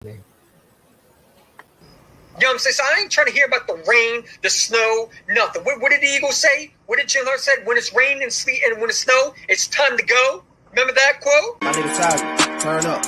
You know what I'm saying? So I ain't trying to hear about the rain, the snow, nothing. What did the Eagles say? What did Jim Hurt said? When it's rain and sleet and when it's snow, it's time to go. Remember that quote? My nigga Tiger, turn up.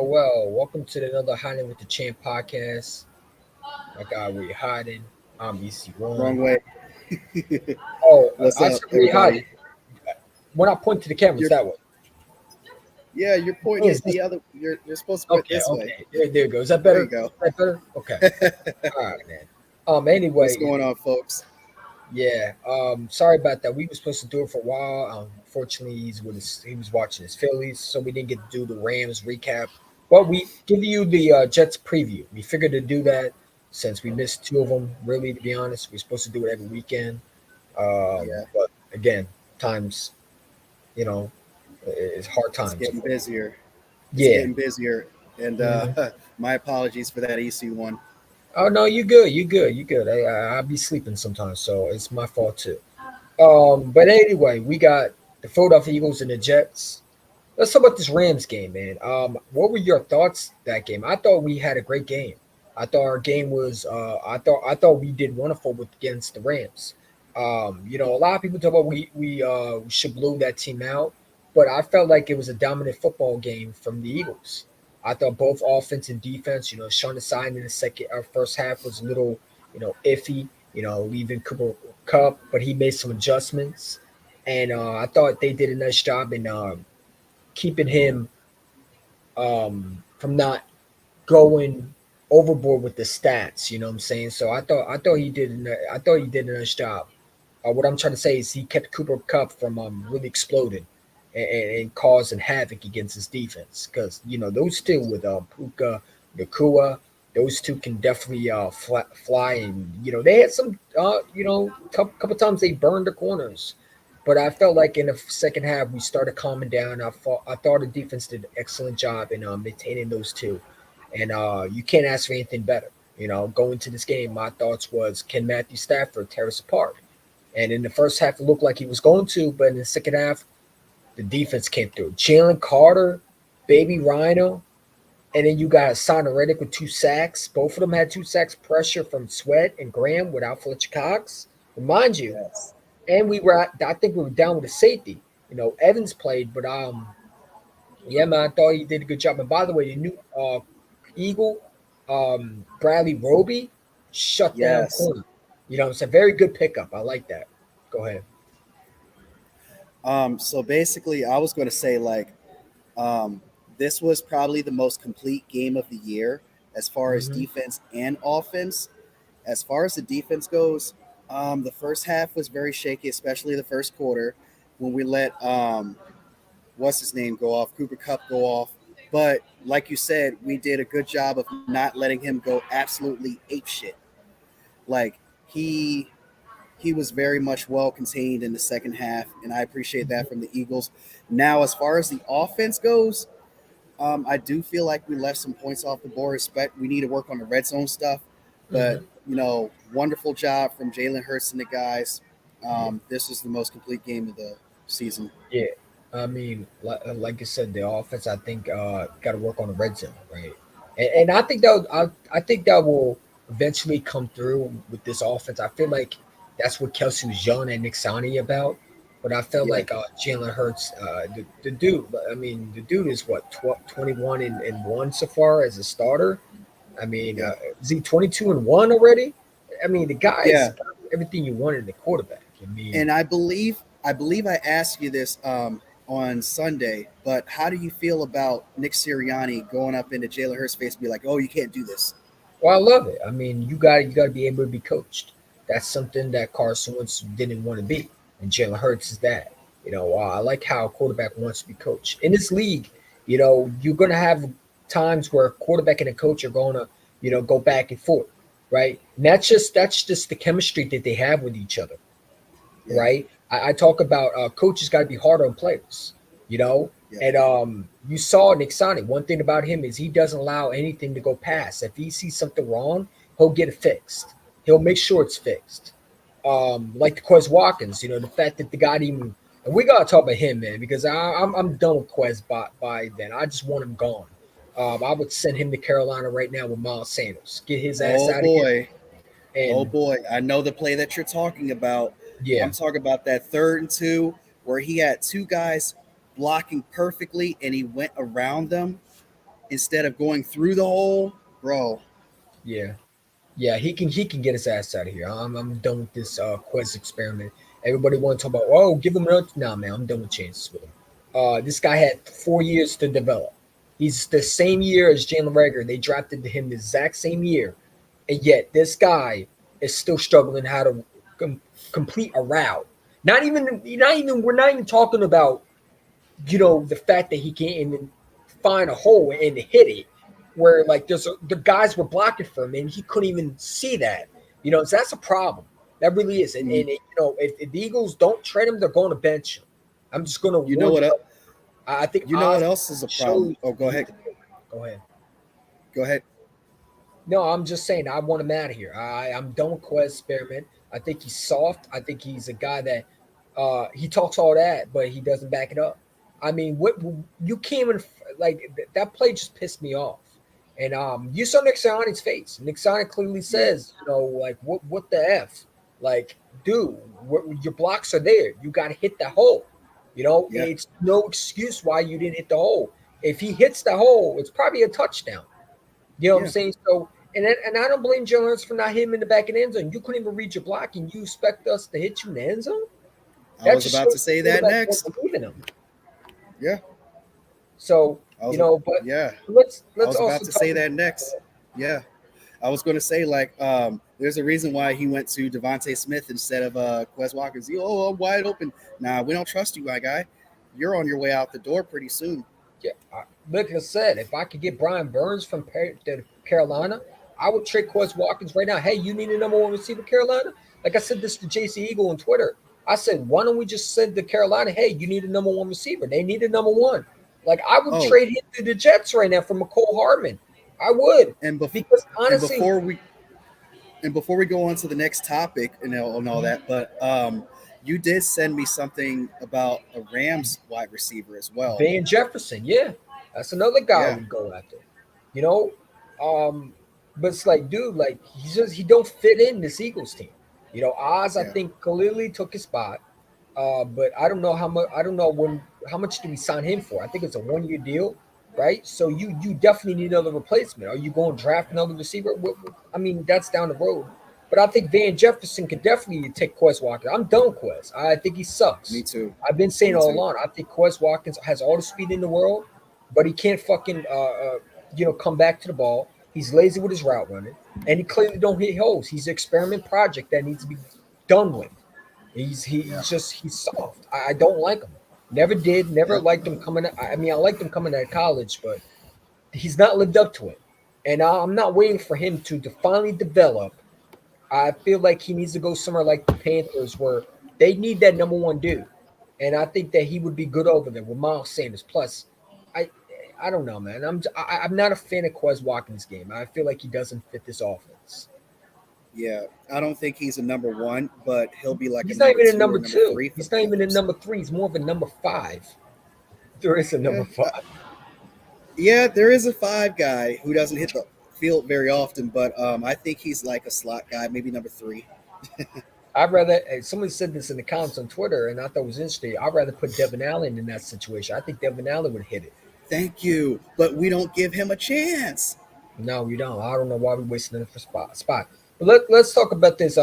Well. Welcome to another Hiding with the Champ podcast. My guy, where you hiding? I'm EC1. Wrong way. What's I up, said where you hiding. everybody? When I point to the camera, it's that way. Yeah, you're pointing at the other. You're supposed to point this way. There you go. Is that better? There you go. Is that better? Okay. All right, man. Anyway, What's going on, folks? Yeah. Sorry about that. We were supposed to do it for a while. Unfortunately, he was watching his Phillies, so we didn't get to do the Rams recap. But we give you the Jets preview. We figured to do that since we missed two of them. Really, to be honest, we're supposed to do it every weekend. But again, times, it's hard times. It's getting busier. Getting busier. And my apologies for that EC one. Oh no, you good. I'll be sleeping sometimes, so it's my fault too. But anyway, we got the Philadelphia Eagles and the Jets. Let's talk about this Rams game, man. What were your thoughts that game? I thought we had a great game. I thought our game was. I thought we did wonderful against the Rams. A lot of people talk about we should blow that team out, but I felt like it was a dominant football game from the Eagles. I thought both offense and defense, showing the sign in the first half was a little, iffy. Leaving Cooper Cup, but he made some adjustments, and I thought they did a nice job in keeping him from not going overboard with the stats. You know what I'm saying? So I thought he did a nice job. What I'm trying to say is he kept Cooper Cup from really exploding and causing havoc against his defense because those two with Puka, Nakua, those two can definitely fly, and they had some couple times they burned the corners. But I felt like in the second half we started calming down. I thought the defense did an excellent job in maintaining those two, and you can't ask for anything better. Going to this game, my thoughts was, can Matthew Stafford tear us apart? And in the first half, it looked like he was going to, but in the second half, the defense came through. Jalen Carter, Baby Rhino, and then you got Hassan Reddick with 2 sacks. Both of them had 2 sacks, pressure from Sweat and Graham without Fletcher Cox. Remind you. Yes. And I think we were down with a safety. Evans played, but yeah, man, I thought he did a good job. And by the way, the new Eagle, Bradley Roby, shut down corner. It's a very good pickup. I like that. Go ahead. So basically, I was going to say this was probably the most complete game of the year as far as defense and offense. As far as the defense goes, the first half was very shaky, especially the first quarter when we let what's his name go off, Cooper Cup go off. But like you said, we did a good job of not letting him go absolutely apeshit. Like he was very much well contained in the second half, and I appreciate that from the Eagles. Now, as far as the offense goes, I do feel like we left some points off the board. We need to work on the red zone stuff, but wonderful job from Jalen Hurts and the guys. This is the most complete game of the season. Yeah, I mean, like you said, the offense, I think, got to work on the red zone, right? And I think that will eventually come through with this offense. I feel like that's what Kelsey was yelling at Nick Sani about. But I felt Yeah, like Jalen Hurts, the dude. I mean, the dude is what 21 and one so far as a starter. I mean, yeah, is he 22-1 already? I mean, the guy's yeah. got everything you want in the quarterback. I mean, And I believe I asked you this on Sunday, but how do you feel about Nick Sirianni going up into Jalen Hurts' face and be like, "Oh, you can't do this"? well, I love it. I mean, you got to be able to be coached. That's something that Carson Wentz didn't want to be, and Jalen Hurts is that. I like how a quarterback wants to be coached in this league. You're gonna have times where a quarterback and a coach are gonna, go back and forth, right? And that's just the chemistry that they have with each other, Yeah, right? I talk about coaches got to be harder on players, you know. yeah, And you saw Nick Sonic. One thing about him is he doesn't allow anything to go past. If he sees something wrong, he'll get it fixed. He'll make sure it's fixed. Like the Quez Watkins, the fact that the guy even and we gotta talk about him, man, because I'm done with Quez by then. I just want him gone. I would send him to Carolina right now with Miles Sanders. Get his ass Oh out of here. boy. Oh And boy. I know the play that you're talking about. yeah, I'm talking about that 3rd and 2 where he had two guys blocking perfectly and he went around them instead of going through the hole. Bro, yeah. Yeah, he can get his ass out of here. I'm done with this Quest experiment. Everybody want to talk about, oh, give him another. Nah, man, I'm done with chances with him. This guy had 4 years to develop. He's the same year as Jalen Rager. They drafted him the exact same year, and yet this guy is still struggling how to complete a route. We're not even talking about the fact that he can't even find a hole and hit it, where like the guys were blocking for him and he couldn't even see that. So that's a problem. That really is. And, you, if the Eagles don't trade him, they're going to bench him. I'm just going to you know warn what? you. I think You know Oz what else is a problem? shows Oh, go need ahead. to do it. Go ahead. Go ahead. No, I'm just saying I want him out of here. I'm done with Quest experiment. I think he's soft. I think he's a guy that he talks all that, but he doesn't back it up. I mean, what you can't even like that play just pissed me off. And you saw Nick Sirianni's face. Nick Sirianni clearly Yeah, says, like what the f, like, dude, your blocks are there. You got to hit the hole. yeah, It's no excuse why you didn't hit the hole. If he hits the hole, it's probably a touchdown. You know what I'm yeah. saying? So, and I don't blame Jalen Hurts for not hitting him in the back of the end zone. You couldn't even read your block, and you expect us to hit you in the end zone? I That was just about shows to the say that quarterback don't next. believe in him. Yeah, So, I was. but Yeah, let's I let's was about also to talk say that about next. Yeah, I was going to say like, there's a reason why he went to Devontae Smith instead of Quez Watkins. Oh, I'm wide open. Nah, we don't trust you, my guy. You're on your way out the door pretty soon. yeah. Like I said, if I could get Brian Burns from to Carolina, I would trade Quez Watkins right now. Hey, you need a number one receiver, Carolina? Like I said this to JC Eagle on Twitter. I said, why don't we just send to Carolina, hey, you need a number one receiver? They need a number one. Like I would Oh, trade him to the Jets right now for McCole Hardman. I would. and Because and honestly, before we go on to the next topic and all that, but you did send me something about a Rams wide receiver as well. Van Jefferson, yeah. That's another guy I Yeah, would go after. You know? But it's like, dude, like he don't fit in this Eagles team. Oz, I yeah, think clearly took his spot. But I don't know how much. I don't know how much do we sign him for? I think it's a 1 year deal, right? So you definitely need another replacement. Are you going to draft another receiver? I mean, that's down the road. But I think Van Jefferson could definitely take Quez Watkins. I'm done with Quez. I think he me sucks. too. I've been saying Me all too. along. I think Quez Watkins has all the speed in the world, but he can't fucking come back to the ball. He's lazy with his route running, and he clearly don't hit holes. He's an experiment project that needs to be done with. Yeah, He's soft. I don't like him. Never did. Never yeah. liked him coming. I mean, I liked him coming out of college, but he's not lived up to it. And I'm not waiting for him to finally develop. I feel like he needs to go somewhere like the Panthers, where they need that number one dude. And I think that he would be good over there with Miles Sanders. Plus, I I don't know, man. I'm not a fan of Quez Watkins' game. I feel like he doesn't fit this offense. Yeah, I don't think he's a number one, but he'll be like a He's not number even a two number or number two. three for He's the not even a Panthers. number three. He's more of a number five. There is a Yeah, number five. yeah. There is a five guy who doesn't hit the field very often, but I think he's like a slot guy, maybe number three. I'd rather somebody said this in the comments on Twitter, and I thought it was interesting. I'd rather put Devin Allen in that situation. I think Devin Allen would hit it. Thank you, but we don't give him a chance. No, we don't. I don't know why we're wasting it for spot. But let's talk about this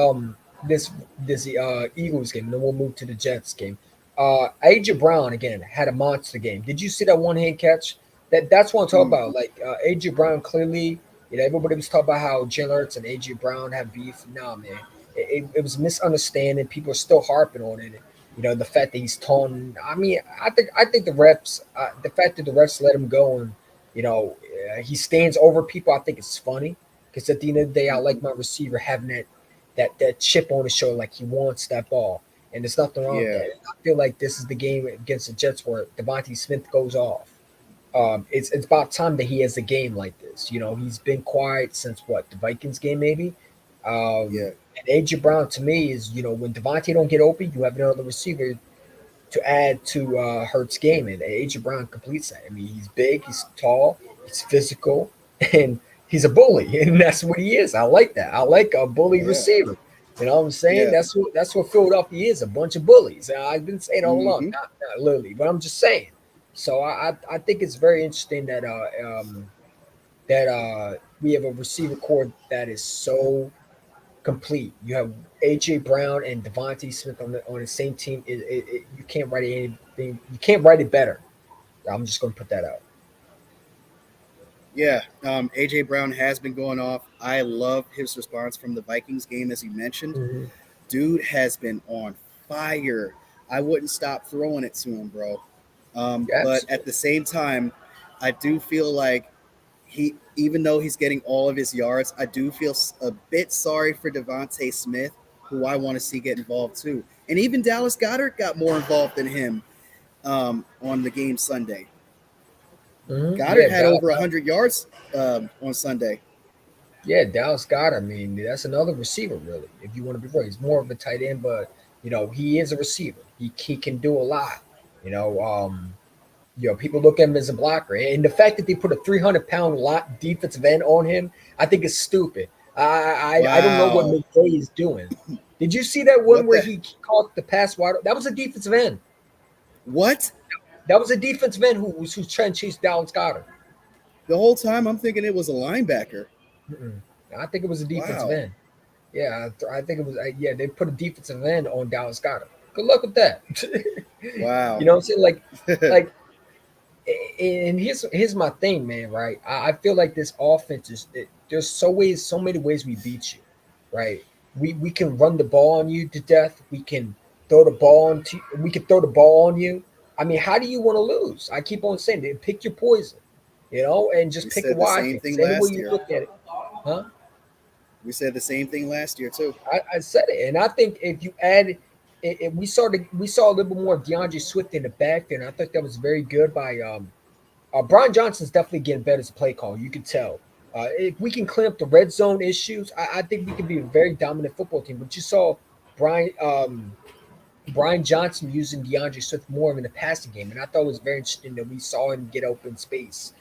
Eagles game, and then we'll move to the Jets game. AJ Brown again had a monster game. Did you see that one hand catch? That's what I'm talking about. Like AJ Brown clearly, everybody was talking about how Jalen Hurts and AJ Brown have beef. Nah, man, it was a misunderstanding. People are still harping on it. The fact that he's taunting. I mean, I think the fact that the refs let him go and he stands over people. I think it's funny because at the end of the day, I like my receiver having that chip on his shoulder, like he wants that ball, and there's nothing wrong with Yeah, that. I feel like this is the game against the Jets where Devontae Smith goes off. It's about time that he has a game like this. He's been quiet since what, the Vikings game maybe. yeah, And AJ Brown to me is when Devontae don't get open, you have another receiver to add to Hurts' game, and AJ Brown completes that. I mean, he's big, he's tall, he's physical, and he's a bully, and that's what he is. I like that. I like a bully yeah, receiver. You know what I'm saying? yeah. That's what Philadelphia is, a bunch of bullies. I've been saying all along, Hmm. not literally, but I'm just saying. So I think it's very interesting that we have a receiver core that is so complete. You have AJ Brown and Devontae Smith on the same team. You can't write anything. You can't write it better. I'm just going to put that out. Yeah, AJ Brown has been going off. I love his response from the Vikings game, as you mentioned. Mm-hmm. Dude has been on fire. I wouldn't stop throwing it to him, bro. But at Absolutely. the same time, I do feel like even though he's getting all of his yards, I do feel a bit sorry for Devontae Smith, who I want to see get involved too. And even Dallas Goedert got more involved than him on the game Sunday. Mm-hmm. Goddard had over 100 yards on Sunday. Dallas Goedert. I mean, that's another receiver, really. If you want to be real, he's more of a tight end, but he is a receiver. He can do a lot. You know, um, people look at him as a blocker, and the fact that they put a 300-pound lot defensive end on him, I think is stupid. I don't know what Wow. McVay is doing. Did you see that one What where the? he caught the pass wide? That was a defensive end. What? That was a defensive end who's trying to chase Dallas Goedert. The whole time I'm thinking it was a linebacker. Mm-mm. I think it was a defensive Wow. end. Yeah, I think it was. Yeah, they put a defensive end on Dallas Goedert. Good luck with that. Wow. You know what I'm saying? Like, and here's my thing, man. Right? I feel like this offense there's so many ways we beat you. Right? We can run the ball on you to death. We can throw the ball on you. I mean, how do you want to lose? I keep on saying, pick your poison, and just We pick a said the wisely. same Because thing any way last you year. look at it, huh? We said the same thing last year too. I said it, and I think if you add, we saw a little bit more of DeAndre Swift in the backfield. And I thought that was very good by Brian Johnson's definitely getting better as a play call. You can tell. If we can clean up the red zone issues, I think we can be a very dominant football team. But you saw Brian Brian Johnson using DeAndre Swift more in the passing game, and I thought it was very interesting that we saw him get open space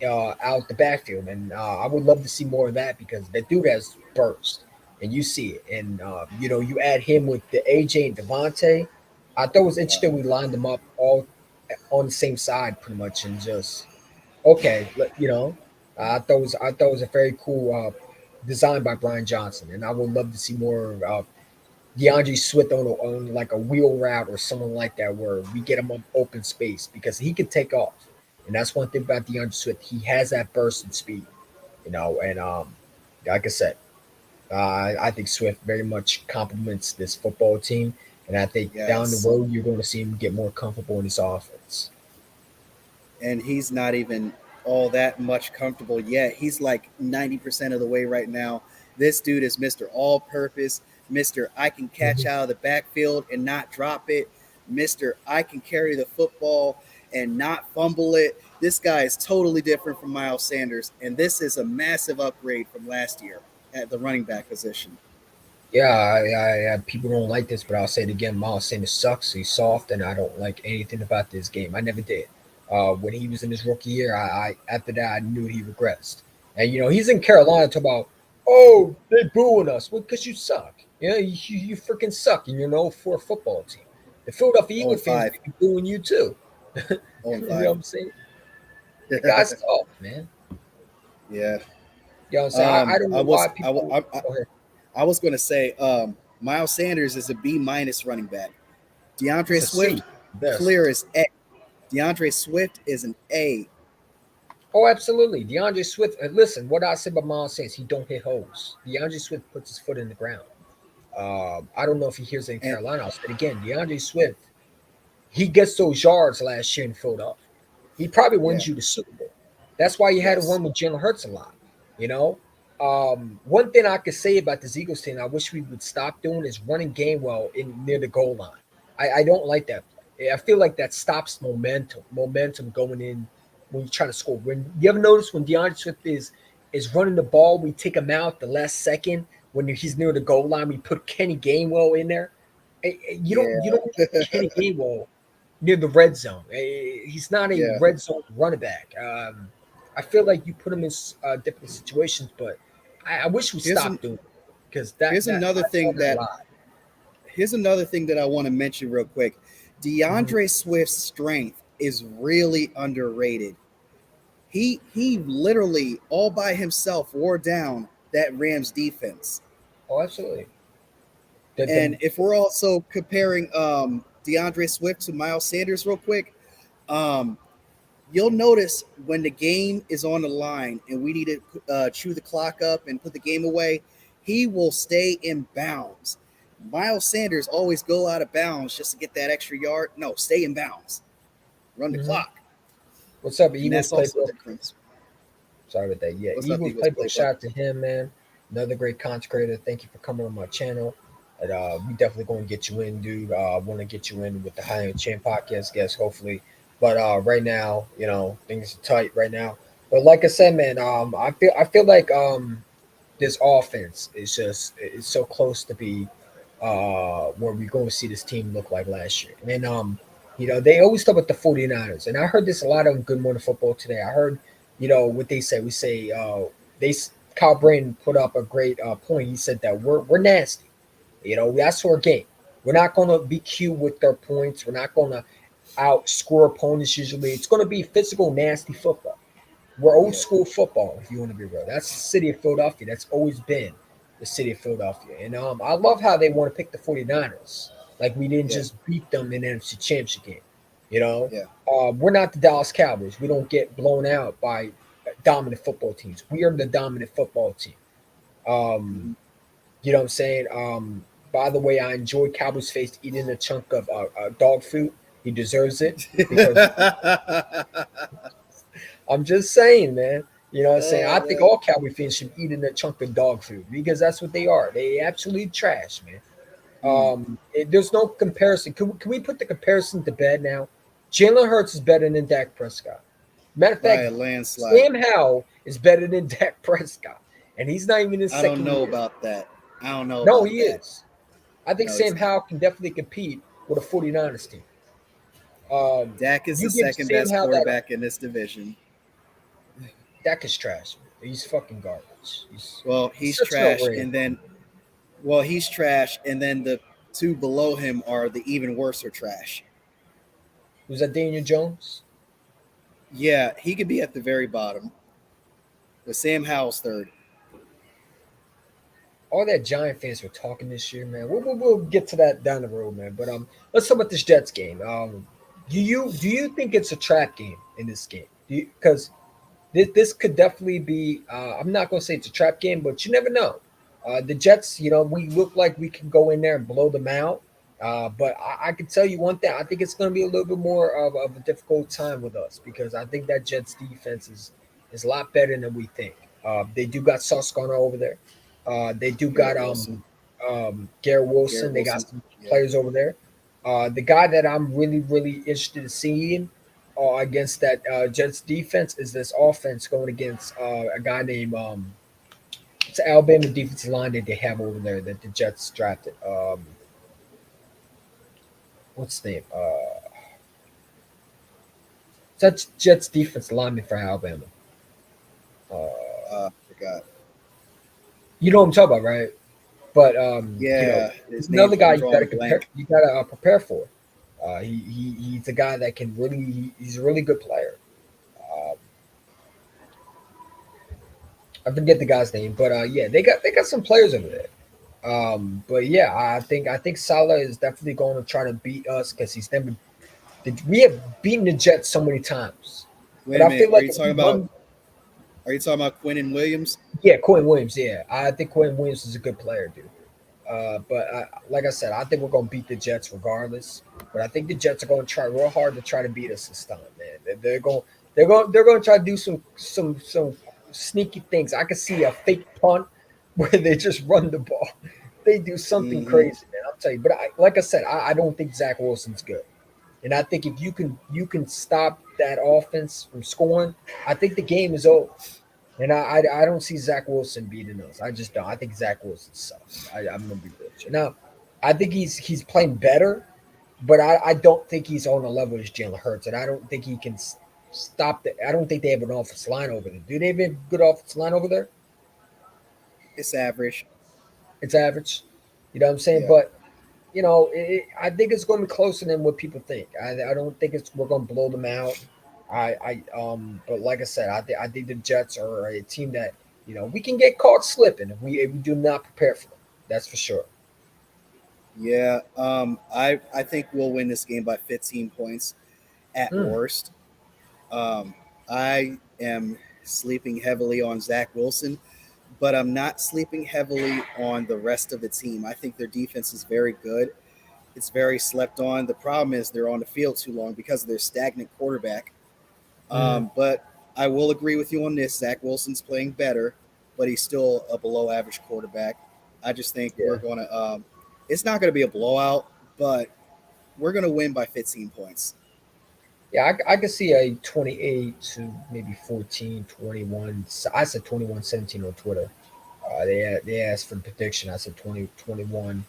out the backfield, and I would love to see more of that because that dude has burst, and you see it, and you add him with the AJ and Devontae. I thought it was Uh, interesting we lined them up all on the same side pretty much, and just okay, I thought it was a very cool design by Brian Johnson, and I would love to see more DeAndre Swift on like a wheel route or something like that, where we get him up open space because he can take off, and that's one thing about DeAndre Swift. He has that burst and speed, and like I said, I think Swift very much complements this football team, and I think down the yes. road you're going to see him get more comfortable in this offense. And he's not even all that much comfortable yet. He's like 90% of the way right now. This dude is Mr. All Purpose, Mr. I can catch Mhm. out of the backfield and not drop it, Mr. I can carry the football and not fumble it. This guy is totally different from Miles Sanders, and this is a massive upgrade from last year at the running back position. Yeah, people don't like this, but I'll say it again. Miles Sanders sucks. He's soft, and I don't like anything about this game. I never did. When he was in his rookie year, I after that I knew he regressed. And he's in Carolina talking about, oh, they booing us. Well, because you suck. You freaking suck, and you're an 0-4 football team. The Philadelphia Oh Eagle and fans 5. be booing you too. Oh and You know what 5. I'm saying? The guy's tough, man. Yeah. You know what I'm saying? I don't I know why was people. Go ahead. I was going to say Miles Sanders is a B minus running back. It's DeAndre a C, Swift best. clear as A. DeAndre Swift is an A. Oh, absolutely. DeAndre Swift. Listen, what I said about Miles Sanders, he don't hit holes. DeAndre Swift puts his foot in the ground. I don't know if he hears it in And Carolina. But again, DeAndre Swift, he gets those yards last year in Philadelphia. He probably yeah, wins you the Super Bowl. That's why you had to yes. run with Jalen Hurts a lot. You know, one thing I could say about this Eagles team, I wish we would stop doing is running game well in near the goal line. I don't like that play. I feel like that stops momentum going in when you're trying to score. When you ever notice when DeAndre Swift is running the ball, we take him out the last second when he's near the goal line. We put Kenny Gainwell in there. You don't Yeah. put Kenny Gainwell near the red zone. He's not a Yeah. red zone running back. I feel like you put him in different situations, but I wish we Here's an, stopped doing it because that here's that another I saw thing that a that lot. here's another thing that I want to mention real quick. Mhm. DeAndre Swift's strength is really underrated. He literally all by himself wore down that Rams defense. Oh, absolutely. The And if we're also comparing DeAndre Swift to Miles Sanders real quick, um, you'll notice when the game is on the line and we need to chew the clock up and put the game away, he will stay in bounds. Miles Sanders always go out of bounds just to get that extra yard. No, stay in bounds, run the Mhm. clock, What's up, and Eagles that's also the playbook? difference. Sorry about that. Yeah, What's up, Eagles Eagles playbook. playbook? Shout out to him, man. Another great content creator. Thank you for coming on my channel. And we definitely going to get you in, dude. I want to get you in with the High End Champ podcast guest, hopefully. But right now, things are tight right now. But like I said, man, I feel like this offense is just it's so close to be where we're going to see this team look like last year. And they always talk about the 49ers. And I heard this a lot on Good Morning Football today. I heard, what they say. We say they Kyle Brandon put up a great point. He said that we're nasty. That's our game. We're not going to be cute with their points. We're not going to outscore opponents usually. It's going to be physical, nasty football. We're old Yeah, school football, if you want to be real. That's the city of Philadelphia. That's always been the city of Philadelphia. And I love how they want to pick the 49ers. Like we didn't yeah, just beat them in the NFC Championship game. You know, yeah. we're not the Dallas Cowboys. We don't get blown out by dominant football teams. We are the dominant football team. Um, Mhm. you know what I'm saying? By the way, I enjoy Cowboys face eating a chunk of dog food. He deserves it because I'm just saying, man. You know what I'm saying? Oh I think man. all Cowboy fans should eat in a chunk of dog food because that's what they are. They absolutely trash, man. Mm. There's no comparison. Can we put the comparison to bed now? Jalen Hurts is better than Dak Prescott. Matter of By fact, a landslide. Sam Howell is better than Dak Prescott, and he's not even in his I don't second know year. about that. I don't know No, about he that. is. I think No, he's Sam not. Howell can definitely compete with a 49ers team. Dak is the You give second Sam best Howell that quarterback in this division. Dak is trash. Man. He's fucking garbage. Well, He's he's such no trash, brainer. and then he's trash, and then the two below him are the even worse are trash. Was that Daniel Jones? Yeah, he could be at the very bottom, but Sam Howell's third. All that Giant fans were talking this year, man. We'll get to that down the road, man. But let's talk about this Jets game. Do you think it's a trap game in this game? Because this could definitely be. I'm not going to say it's a trap game, but you never know. The Jets, we look like we can go in there and blow them out. But I can tell you one thing. I think it's going to be a little bit more of a difficult time with us because I think that Jets defense is a lot better than we think. They do got Sauce Gardner over there. They do got Garrett Wilson. Garrett Wilson. Garrett They got Wilson. some Yeah. players over there. The guy that I'm really, really interested in seeing against that Jets defense is this offense going against a guy named it's an Alabama defensive line that they have over there that the Jets drafted. What's his name? That's Jets defense lineman for Alabama. Uh, Forgot. you know what I'm talking about, right? But Yeah, his he's another name. guy I'm you got drawing to a compare. blank. You got to prepare for. He's a guy that can really. He's a really good player. Uh, I forget the guy's name, but yeah, they got some players over there. But yeah, I think Salah is definitely going to try to beat us because he's never. We have beaten the Jets so many times, but Wait a I feel minute. Are like you if talking we about? run, Are you talking about Quinn and Williams? yeah, Quinn Williams, yeah, I think Quinn Williams is a good player, dude. But like I said, I think we're going to beat the Jets regardless. But I think the Jets are going to try real hard to try to beat us this time, man. They're going to try to do some sneaky things. I could see a fake punt where they just run the ball. They do something Hmm. crazy, man. I'll tell you. But like I said, I don't think Zach Wilson's good. And I think if you can stop that offense from scoring, I think the game is over. And I don't see Zach Wilson beating us. I just don't. I think Zach Wilson sucks. I'm gonna be real with you. Now, I think he's playing better, but I don't think he's on the level as Jalen Hurts, and I don't think he can stop the. I don't think they have an offensive line over there. Do they have a good offensive line over there? It's average. It's average. You know what I'm saying? Yeah. But I think it's going to be closer than what people think. I don't think we're going to blow them out. But like I said, I think the Jets are a team that we can get caught slipping if we do not prepare for them. That's for sure. Yeah. I think we'll win this game by 15 points at Mm, worst. Um, I am sleeping heavily on Zach Wilson, but I'm not sleeping heavily on the rest of the team. I think their defense is very good. It's very slept on. The problem is they're on the field too long because of their stagnant quarterback. mm, But I will agree with you on this. Zach Wilson's playing better, but he's still a below average quarterback. I just think we're yeah, going to, it's not going to be a blowout, but we're going to win by 15 points. yeah. I could see a 28 to maybe 14, 21. I said 21-17 on Twitter. They asked for the prediction. I said 20-21-17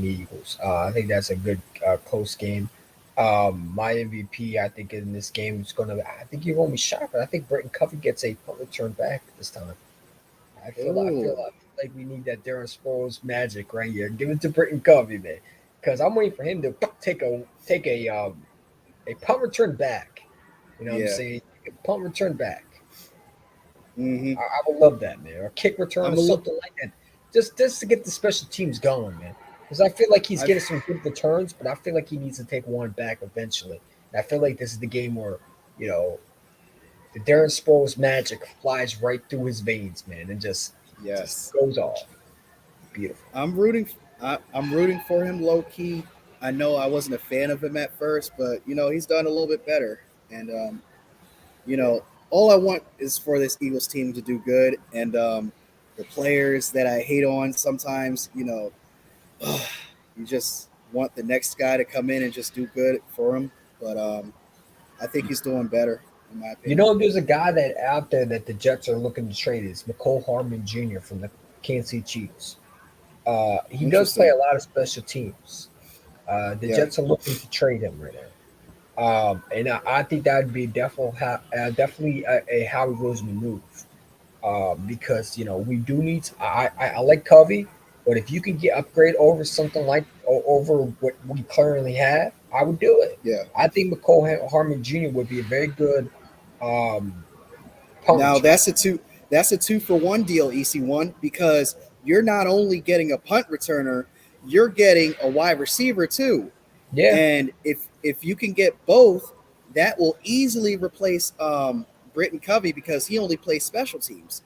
Eagles. I think that's a good close game. My MVP, I think in this game is gonna. I think you're gonna be shocked, but I think Britton Covey gets a punt return back this time. Oh, I feel like we need that Darren Sproles magic right here. Give it to Britton Covey, man, because I'm waiting for him to take a punt return back. You know what I'm yeah. saying? Punt return back. Hmm. I would love that, man. Or kick return or I'm a little, something like that. Just to get the special teams going, man. Because I feel like he's I've, getting some good returns, but I feel like he needs to take one back eventually. And I feel like this is the game where, you know, the Darren Sproles magic flies right through his veins, man, and just yes. goes off. Beautiful. I'm rooting. I'm rooting for him low key. I know I wasn't a fan of him at first, but he's done a little bit better. And all I want is for this Eagles team to do good. And the players that I hate on sometimes, you just want the next guy to come in and just do good for him. But I think he's doing better, in my You opinion. know, there's a guy that out there that the Jets are looking to trade is McCole Harmon Jr. from the Kansas City Chiefs. He does play Interesting. a lot of special teams. The Yeah. Jets are looking to trade him right now. And I think that would be definitely a Howie Roseman move because we do need. I like Covey, but if you can get upgrade over something like over what we currently have, I would do it. Yeah. I think McCole Harmon Jr. would be a very good um, punt Now return. that's a 2-for-1 deal, EC1, because you're not only getting a punt returner, you're getting a wide receiver too. Yeah, And if you can get both, that will easily replace Britton Covey because he only plays special teams.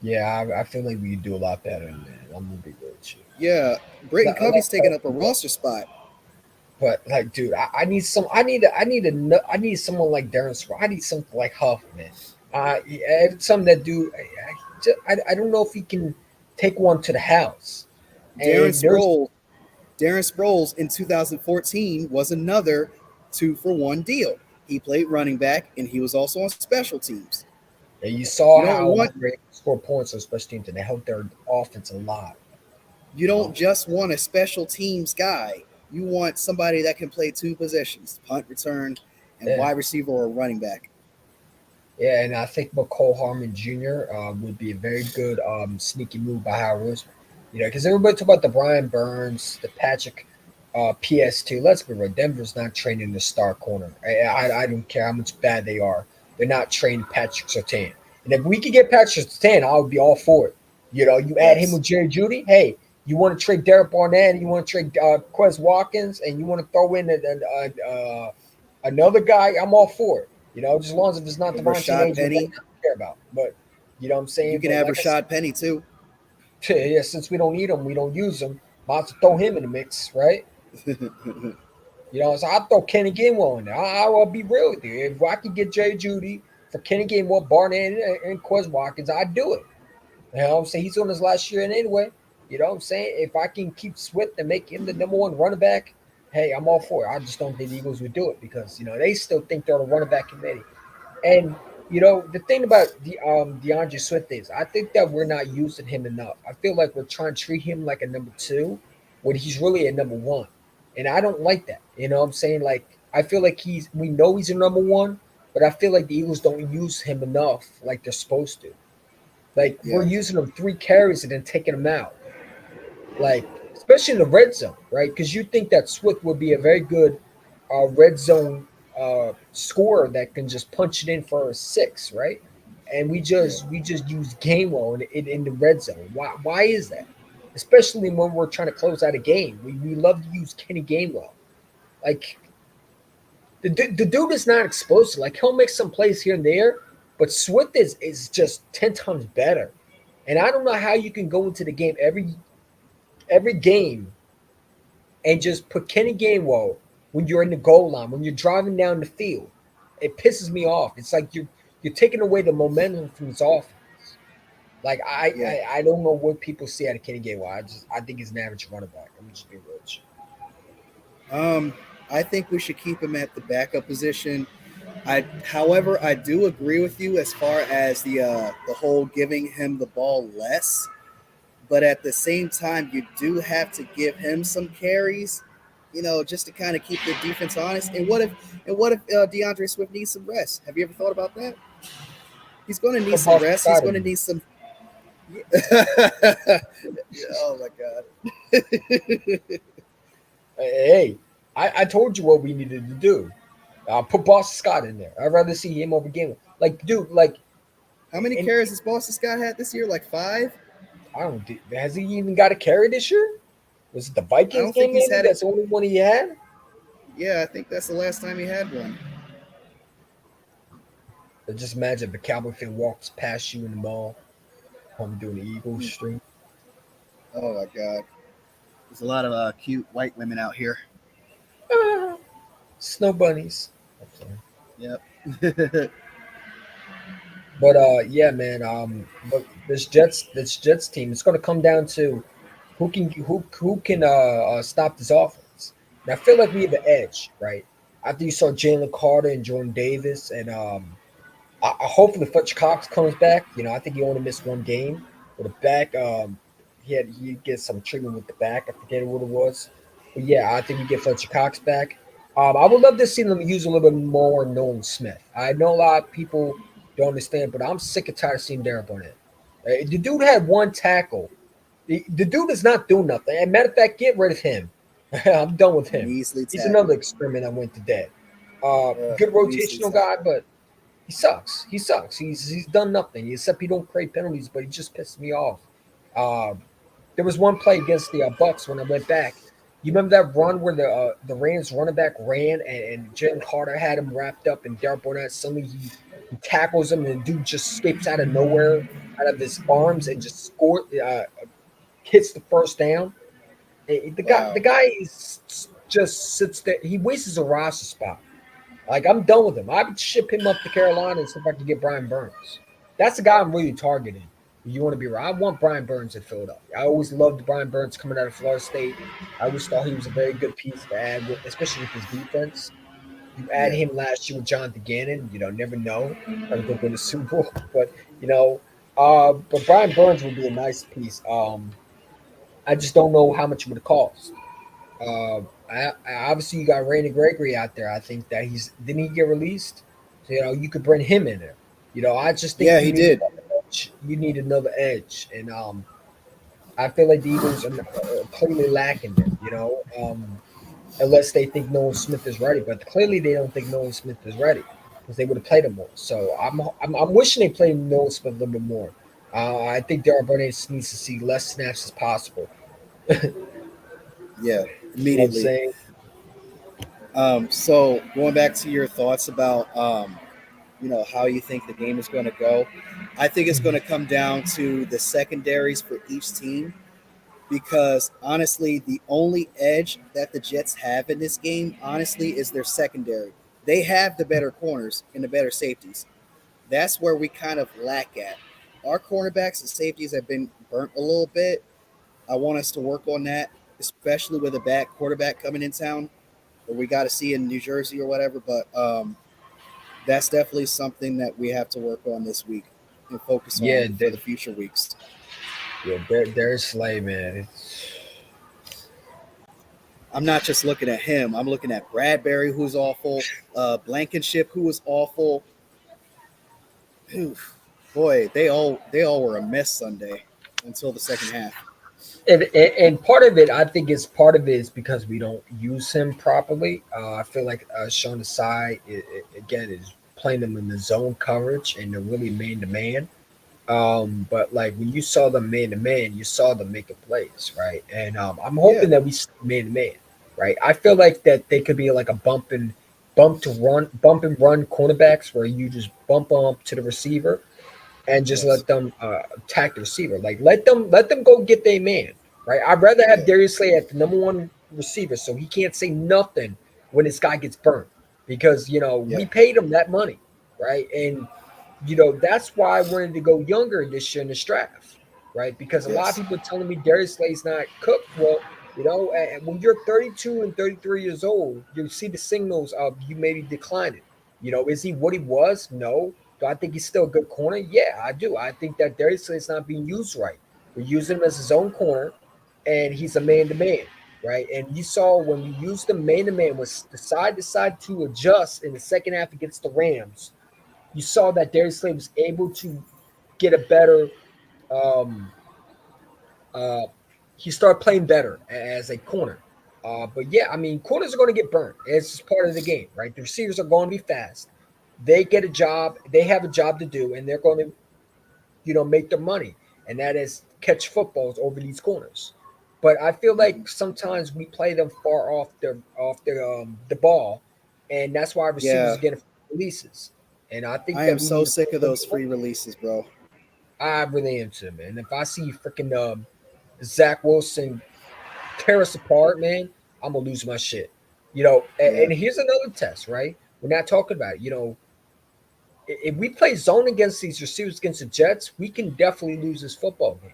yeah, I feel like we could do a lot better than that. I'm gonna be real with you. Yeah, Britton I like Covey's taking up a Covey, roster spot. but like, dude, I need some. I need someone like Darren Sproles. I need something like Huff, man. Yeah, some that do. I don't know if he can take one to the house. Darren And there's Sproles, Darren Sproles in 2014 was another 2-for-1 deal. He played running back and he was also on special teams. and you You saw don't how we want were able to score points on special teams, and they helped their offense a lot. you You don't know, just want a special teams guy. You want somebody that can play two positions, punt return and yeah, wide receiver or running back. yeah, and I think McCole Harmon Jr. Would be a very good sneaky move by Howard Roseman. Because everybody talk about the Brian Burns, the Patrick PS2. Let's be real. Denver's not training the star corner. I don't care how much bad they are. They're not training Patrick Surtain. And if we could get Patrick Surtain, I would be all for it. You add him Yes. with Jerry Judy. Hey, you want to trade Derek Barnett, and you want to trade Quez Watkins, and you want to throw in another guy, I'm all for it. Just as long as it's not Devontae Rashad Major, I Penny. don't care about. But you know what I'm You saying? can But have like I said, Rashad Penny too. yeah, since we don't need him, we don't use him. Might as well throw him in the mix, right? So I'll throw Kenny Gainwell in there. I will be real with you. If I could get Jay Judy for Kenny Gainwell, Barnett, and Quez Watkins, I'd do it. You know what I'm saying? He's on his last year in anyway. You know what I'm saying? If I can keep Swift and make him the number one running back, hey, I'm all for it. I just don't think the Eagles would do it because, they still think they're the running back committee. And the thing about the DeAndre Swift is, I think that we're not using him enough. I feel like we're trying to treat him like a number two, when he's really a number one, and I don't like that. You know what I'm saying? Like, I feel like we know he's a number one, but I feel like the Eagles don't use him enough like they're supposed to. Like, we're Yeah. using him 3 carries and then taking him out. Like, especially in the red zone, right? Because you think that Swift would be a very good red zone scorer that can just punch it in for a 6, right? And we Yeah. just use Gainwell in the red zone. Why is that? Especially when we're trying to close out a game, we love to use Kenny Gainwell. Like, the dude is not explosive. Like, he'll make some plays here and there, but Swift is just 10 times better. And I don't know how you can go into the game every game and just put Kenny Gainwell when you're in the goal line, when you're driving down the field. It pisses me off. It's like you're taking away the momentum from his offense. Like, Yeah. I don't know what people see out of Kenny Gainwell. I think he's an average running back. I'm just being rich. I think we should keep him at the backup position. However, I do agree with you as far as the whole giving him the ball less. But at the same time, you do have to give him some carries, just to kind of keep the defense honest. And what if DeAndre Swift needs some rest? Have you ever thought about that? He's going to need Put some Boston rest. He's Scott going to in need some. Oh my God. there. Hey, I told you what we needed to do. Put Boston Scott in there. I'd rather see him over Gainwell. Like, dude, like, How many and carries has Boston Scott had this year? Like 5? I don't. Has he even got a carry this year? Was it the I Vikings don't think game? he's Maybe had it. that's the only one he had. Yeah, I think that's the last time he had one. But just imagine if the Cowboy fan walks past you in the mall. I'm doing the Eagles stream. Oh my God. There's a lot of cute white women out here. Ah, snow bunnies. I'm sorry. Yep. But yeah, man. But this Jets team, it's going to come down to who can stop this offense. And I feel like we have an edge, right? After you saw Jalen Carter and Jordan Davis, and hopefully Fletcher Cox comes back. I think he only missed one game with a back. He gets some treatment with the back. I forget what it was, but yeah, I think we get Fletcher Cox back. I would love to see them use a little bit more Nolan Smith. I know a lot of people don't understand, but I'm sick and tired of seeing Darren Barnett. The dude had one tackle. The dude is not doing nothing. And matter of fact, get rid of him. I'm done with him. Measly He's tackle. another experiment that went to dead. Good Measly rotational tackle. guy, but he sucks. He sucks. He's done nothing except he don't create penalties, but he just pissed me off. There was one play against the Bucks when I went back. You remember that run where the Rams running back ran and Jalen Carter had him wrapped up and Derek Barnett suddenly he tackles him and the dude just escapes out of nowhere out of his arms and just hits the first down. The Wow. guy just sits there. He wastes a roster spot. Like, I'm done with him. I would ship him up to Carolina and see if I can get Brian Burns. That's the guy I'm really targeting. You want to be right. I want Brian Burns in Philadelphia. I always loved Brian Burns coming out of Florida State. I always thought he was a very good piece to add, especially with his defense. You add Yeah. him last year with Jonathan Gannon, never know. Probably going to win the Super Bowl. But, but Brian Burns would be a nice piece. I just don't know how much it would cost. Obviously you got Randy Gregory out there. I think that didn't he get released? So, you could bring him in there. I just think Yeah, he did. you need another edge, and I feel like the Eagles are clearly lacking them. Unless they think Nolan Smith is ready, but clearly they don't think Nolan Smith is ready because they would have played him more. So I'm wishing they played Nolan Smith a little bit more. I think Darrell Burnett needs to see less snaps as possible. Yeah, You know what I'm immediately. saying? So going back to your thoughts about how you think the game is going to go, I think it's going to come down to the secondaries for each team because honestly, the only edge that the Jets have in this game, honestly, is their secondary. They have the better corners and the better safeties. That's where we kind of lack at. Our cornerbacks and safeties have been burnt a little bit. I want us to work on that, especially with a bad quarterback coming in town, or we got to see in New Jersey or whatever. But that's definitely something that we have to work on this week and focus Yeah, on for the future weeks. Darius Slay, man. I'm not just looking at him. I'm looking at Bradbury, who's awful, Blankenship, who was awful. Oof. Boy, they all were a mess Sunday until the second half. And part of it, I think, is part of it is because we don't use him properly. I feel like Sean Desai again is playing them in the zone coverage and they're really man to man. But like when you saw them man to man, you saw them making plays, right? And I'm Yeah. hoping that we see man to man, right? I feel like that they could be like a bump and run cornerbacks where you just bump them up to the receiver and just Yes. let them attack the receiver. Like let them go get their man, right? I'd rather have Yeah. Darius Slay at the number one receiver so he can't say nothing when this guy gets burnt because Yeah. we paid him that money, right? And that's why I wanted to go younger this year in this draft, right? Because a lot of Yes. people are telling me Darius Slay's not cooked. Well, and when you're 32 and 33 years old, you see the signals of you maybe declining. Is he what he was? No. Do I think he's still a good corner? Yeah, I do. I think that Darius Slay's not being used right. We're using him as his own corner, and he's a man to man, right? And you saw when we used him man to man, was the side decided to adjust in the second half against the Rams. You saw that Darius Slay was able to get a better um uh he started playing better as a corner. But yeah, I mean corners are going to get burnt. It's just part of the game, right? The receivers are going to be fast. They get a job, they have a job to do, and they're going to, make their money. And that is catch footballs over these corners. But I feel Mhm. like sometimes we play them far off the ball, and that's why receivers Yeah. are getting releases. And I think I that am we so need to sick play of them those free differently. releases, bro. I really am too, man. If I see freaking Zach Wilson tear us apart, man, I'm gonna lose my shit. Yeah. And here's another test, right? We're not talking about it. If we play zone against these receivers against the Jets, we can definitely lose this football game.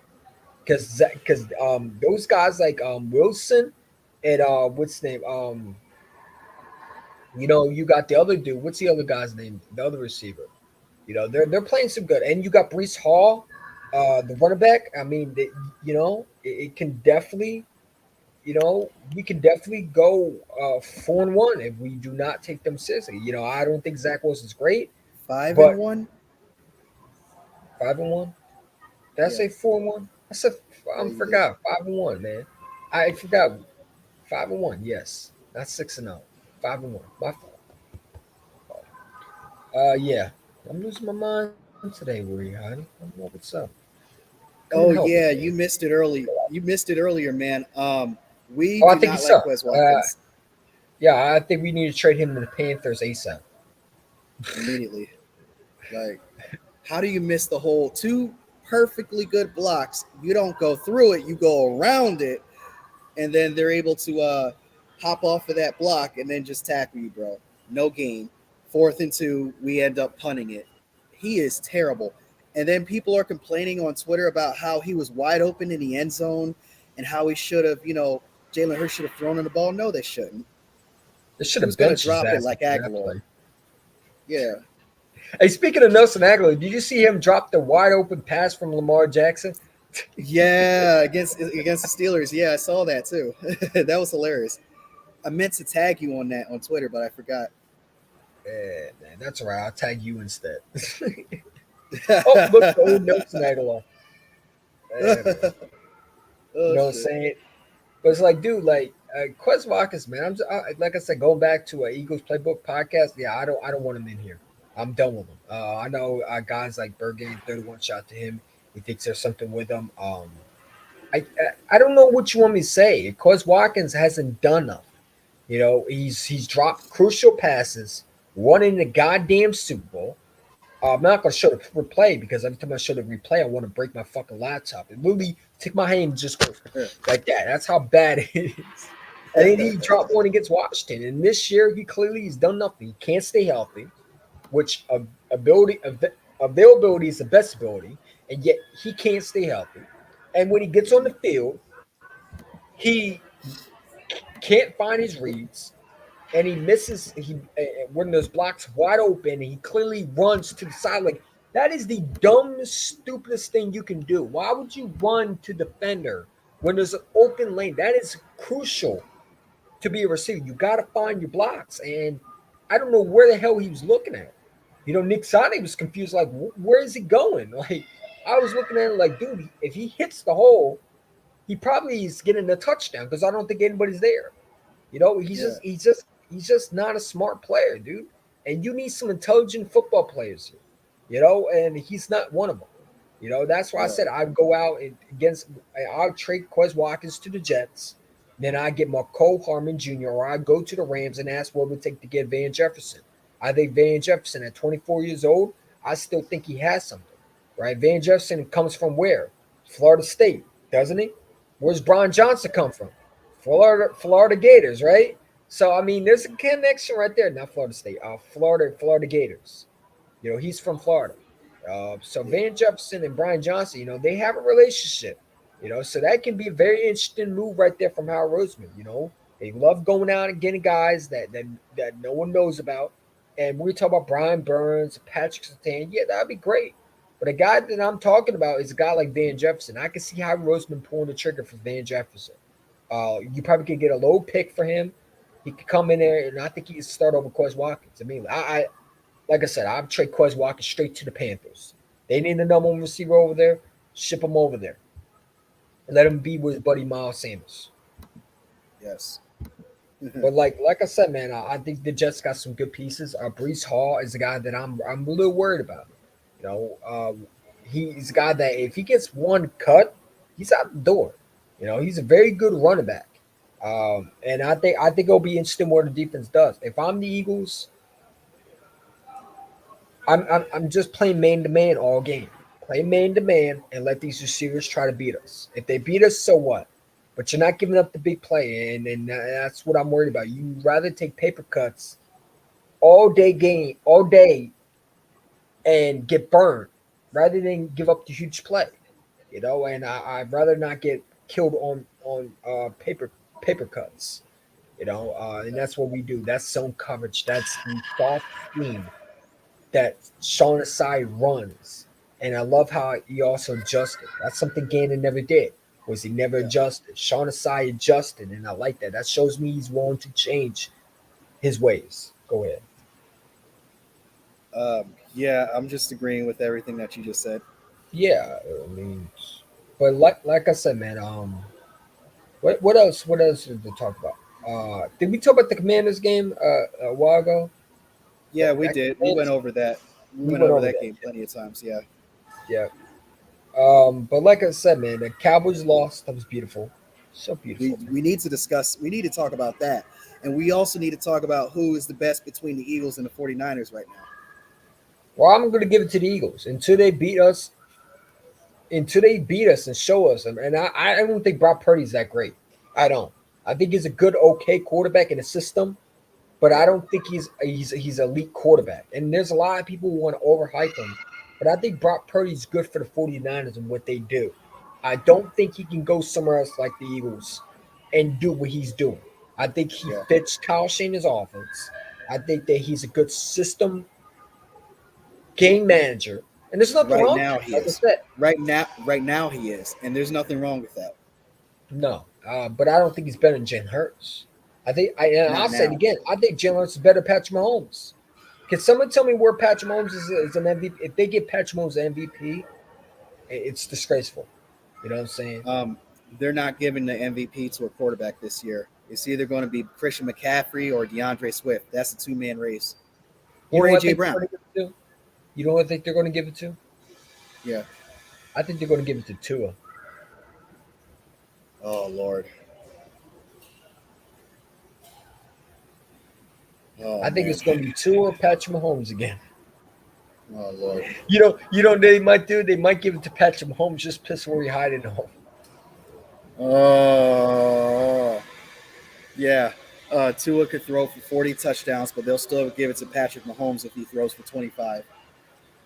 Because those guys like Wilson and what's his name? You got the other dude. What's the other guy's name? The other receiver. They're playing some good, and you got Brees Hall, the running back. I mean, it can definitely, we can definitely go 4-1 if we do not take them seriously. I don't think Zach Wilson's great, Five and but one. 5-1. Did I Yeah. say 4-1? I said Yeah, I you did. forgot 5-1, man. I forgot 5-1. Yes, not 6-0. 5-1. My fault. Yeah, I'm losing my mind today, Ree, honey. I don't know what's up. Come and help Oh me, yeah, man. you missed it early. You missed it earlier, man. We Oh, I do think he not like sucked. Wes Watkins Yeah, I think we need to trade him to the Panthers ASAP. immediately. Like, how do you miss the whole two perfectly good blocks? You don't go through it, you go around it, and then they're able to hop off of that block and then just tackle you, bro. No gain. 4th and 2, we end up punting it. He is terrible. And then people are complaining on Twitter about how he was wide open in the end zone and how he should have, Jalen Hurts should have thrown in the ball. No, they shouldn't. They should He have was going to benched his drop it ass like after that Aguilar. play. Yeah. Hey, speaking of Nelson Aguilar, did you see him drop the wide open pass from Lamar Jackson? Yeah, against the Steelers. Yeah, I saw that too. That was hilarious. I meant to tag you on that on Twitter, but I forgot. Yeah, man, that's all right. I'll tag you instead. Oh, look, the old Nelson Aguilar. Yeah, man. You know what I'm shit. saying? But it's like, dude, like Quez Watkins, man. Like I said, going back to a Eagles playbook podcast. Yeah, I don't want him in here. I'm done with him. I know guys like Bergen, 31 shot to him. He thinks there's something with him. I don't know what you want me to say. Quez Watkins hasn't done nothing. You know, he's dropped crucial passes, won in the goddamn Super Bowl. I'm not gonna show the replay because every time I show the replay, I want to break my fucking laptop. It literally take my hand and just go like that. That's how bad it is. And then he dropped one against Washington. And this year, he clearly has done nothing. He can't stay healthy, which availability is the best ability, and yet he can't stay healthy. And when he gets on the field, he can't find his reads, and he misses. When those blocks wide open, he clearly runs to the side. Like that is the dumbest, stupidest thing you can do. Why would you run to defender when there's an open lane? That is crucial to be a receiver. You got to find your blocks, and I don't know where the hell he was looking at. You know, Nick Sane was confused. Like, where is he going? Like, I was looking at it like, dude, if he hits the hole, he probably is getting a touchdown because I don't think anybody's there. You know, Yeah, he's just not a smart player, dude. And you need some intelligent football players here. You know, and he's not one of them. You know, that's why I yeah, said I'd go out and against. I'll trade Quez Watkins to the Jets. Then I get Marco Harmon Jr. or I go to the Rams and ask what it would take to get Van Jefferson. I think Van Jefferson at 24 years old, I still think he has something, right? Van Jefferson comes from where? Florida State, doesn't he? Where's Brian Johnson come from? Florida Gators, right? So I mean, there's a connection right there. Not Florida State, Florida Gators. You know, he's from Florida. So yeah, Van Jefferson and Brian Johnson, you know, they have a relationship. You know, so that can be a very interesting move right there from Howard Roseman. You know, they love going out and getting guys that no one knows about. And we talk about Brian Burns, Patrick Surtain. Yeah, that'd be great. But a guy that I'm talking about is a guy like Van Jefferson. I can see Howard Roseman pulling the trigger for Van Jefferson. You probably could get a low pick for him. He could come in there, and I think he could start over Quez Watkins. I mean, I like I said, I'd trade Quez Watkins straight to the Panthers. They need a number one receiver over there. Ship him over there and let him be with his buddy Miles Sanders. yes. But like I said, man, I think the Jets got some good pieces. Brees Hall is a guy that I'm a little worried about. You know, he's a guy that if he gets one cut, he's out the door. You know, he's a very good running back. And I think it'll be interesting what the defense does. If I'm the Eagles, I'm just playing man to man all game. Play man to man and let these receivers try to beat us. If they beat us, so what? But you're not giving up the big play, and that's what I'm worried about. You rather take paper cuts all day and get burned rather than give up the huge play. You know, and I'd rather not get killed on paper cuts. You know, and that's what we do. That's zone coverage. That's the soft scheme that Sean Asai runs. And I love how he also adjusted. That's something Gannon never did. Was he never Yeah. adjusted? Sean Asai adjusted, and I like that. That shows me he's willing to change his ways. Go ahead. Yeah, I'm just agreeing with everything that you just said. Yeah, I mean, but like I said, man. What else? What else did we talk about? Did we talk about the Commanders game a while ago? Yeah, we That did. We went Commanders, over that. We we went went over over that that. game plenty of times. Yeah. Yeah. But like I said, man, the Cowboys lost. That was beautiful. So beautiful, man. We need to discuss, we need to talk about that. And we also need to talk about who is the best between the Eagles and the 49ers right now. Well, I'm going to give it to the Eagles until they beat us. Until they beat us and show us. And I don't think Brock Purdy's that great. I don't. I think he's a good, okay quarterback in the system, but I Yeah. don't think he's elite quarterback. And there's a lot of people who want to overhype him, but I think Brock Purdy's good for the 49ers and what they do. I don't think he can go somewhere else like the Eagles and do what he's doing. I think he Yeah. fits Kyle Shanahan's offense. I think that he's a good system game manager, and there's nothing Right wrong with now that. he Like I is. said, Right now he is. And there's nothing wrong with that. no, but I don't think he's better than Jalen Hurts. And Not I'll say it now. again. I think Jalen Hurts is better than Patrick Mahomes. Can someone tell me where Patrick Mahomes is an MVP? If they get Patrick Mahomes MVP, it's disgraceful. You know what I'm saying? they're not giving the MVP to a quarterback this year. It's either going to be Christian McCaffrey or DeAndre Swift. That's a two-man race. You Or know what I AJ think they're Brown. going to give it to? You know what I think they're going to give it to? Yeah. I think they're going to give it to Tua. Oh Lord. Oh I think man. it's going to be Tua or Patrick Mahomes again. Oh Lord. You know what they might do? They might give it to Patrick Mahomes, just piss where he hiding home. Oh. Yeah. Tua could throw for 40 touchdowns, but they'll still give it to Patrick Mahomes if he throws for 25.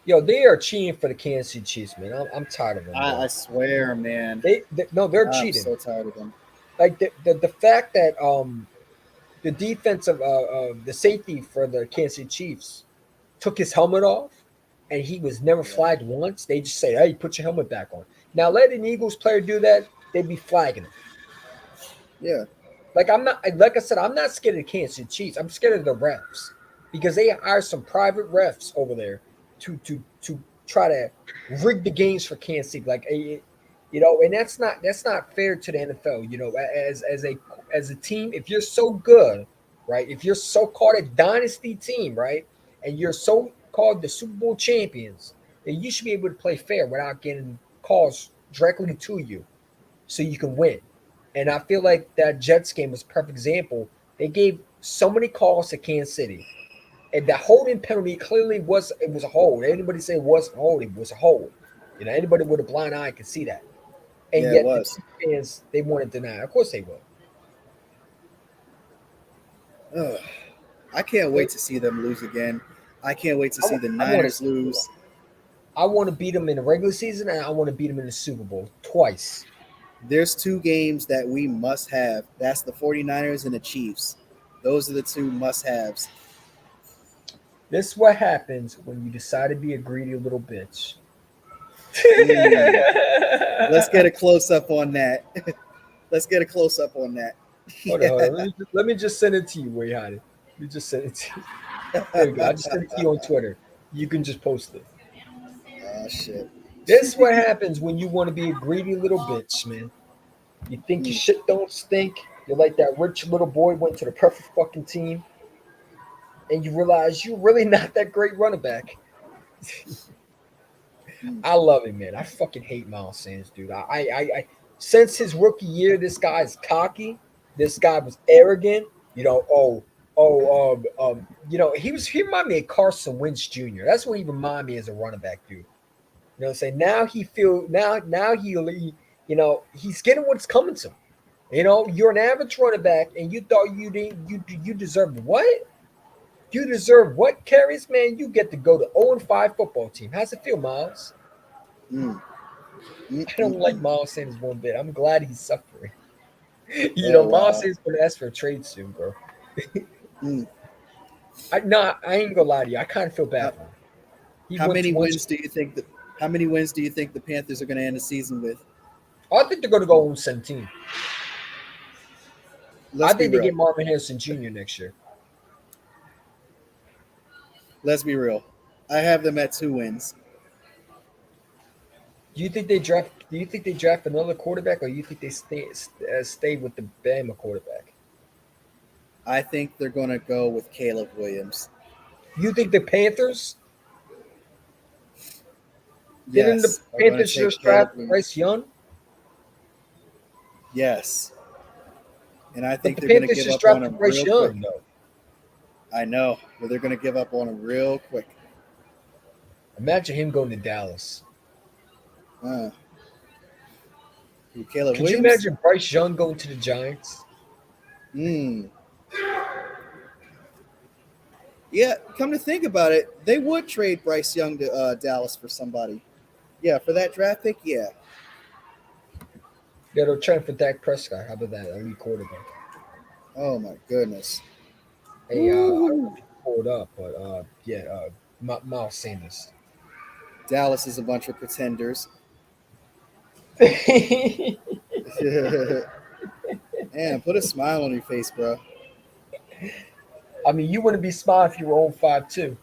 Yo, they are cheating for the Kansas City Chiefs, man. I'm tired of them. I swear, man. They're I'm cheating. so tired of them. Like the fact that the defensive the safety for the Kansas City Chiefs took his helmet off and he was never Yeah. flagged once. They just say, "Hey, put your helmet back on." Now let an Eagles player do that, they'd be flagging him. Yeah. Like like I said, I'm not scared of the Kansas City Chiefs. I'm scared of the refs because they hire some private refs over there to try to rig the games for Kansas City. Like and that's not fair to the NFL. You know, as a team, if you're so good, right? If you're so called a dynasty team, right, and you're so called the Super Bowl champions, then you should be able to play fair without getting calls directly to you, so you can win. And I feel like that Jets game was a perfect example. They gave so many calls to Kansas City. And the holding penalty clearly was a hold. Anybody say it wasn't holding, it was a hold. You know, anybody with a blind eye can see that. And Yeah, it yet the was. Chiefs fans, they want to deny it. Of course they will. Ugh. I can't wait But to see them lose again. I can't wait to see the I want to Niners lose. I want to beat them in the regular season and I want to beat them in the Super Bowl twice. There's two games that we must have. That's the 49ers and the Chiefs. Those are the two must-haves. This is what happens when you decide to be a greedy little bitch. Let's get a close-up on that. Let's get a close-up on that. Hold on. Let me just send it to you where you had it. Let me just send it to you. There you go. I just sent it to you on Twitter. You can just post it. Oh, shit. This is what happens when you want to be a greedy little bitch, man. You think your shit don't stink. You're like that rich little boy went to the perfect fucking team. And you realize you're really not that great running back. I love him, man. I fucking hate Miles Sanders, dude. I since his rookie year, this guy's cocky. This guy was arrogant. You know, he reminded me of Carson Wentz Jr. That's what he reminded me as a running back, dude. You know what I'm saying? Now he's getting what's coming to him. You know, you're an average running back, and you thought you deserved what? You deserve what carries, man? You get to go to 0-5 football team. How's it feel, Miles? I don't like Miles Sanders one bit. I'm glad he's suffering. Miles Sanders gonna ask for a trade soon, bro. I ain't gonna lie to you. I kind of feel bad for him. How many wins do you think the Panthers are going to end the season with? I think they're going to go on 17. I think they real. get Marvin Harrison Jr. next year. Let's be real. I have them at 2 wins. Do you think they draft another quarterback, or you think they stay with the Bama quarterback? I think they're going to go with Caleb Williams. You think the Panthers? Yes. Didn't the Panthers just draft Bryce Young? Yes. And I think but the they're going to Panthers give up on him Bryce real Young, quick. though. I know, but they're going to give up on him real quick. Imagine him going to Dallas. Caleb Could Williams? you imagine Bryce Young going to the Giants? Yeah, come to think about it, they would trade Bryce Young to Dallas for somebody. Yeah, for that draft pick, yeah. Yeah, they're trying for Dak Prescott. How about that? Elite quarterback. Oh, my goodness. Hey, I don't know if you pulled up, but Miles Sanders. Dallas is a bunch of pretenders. Man, put a smile on your face, bro. I mean, you wouldn't be smart if you were 0-5 too.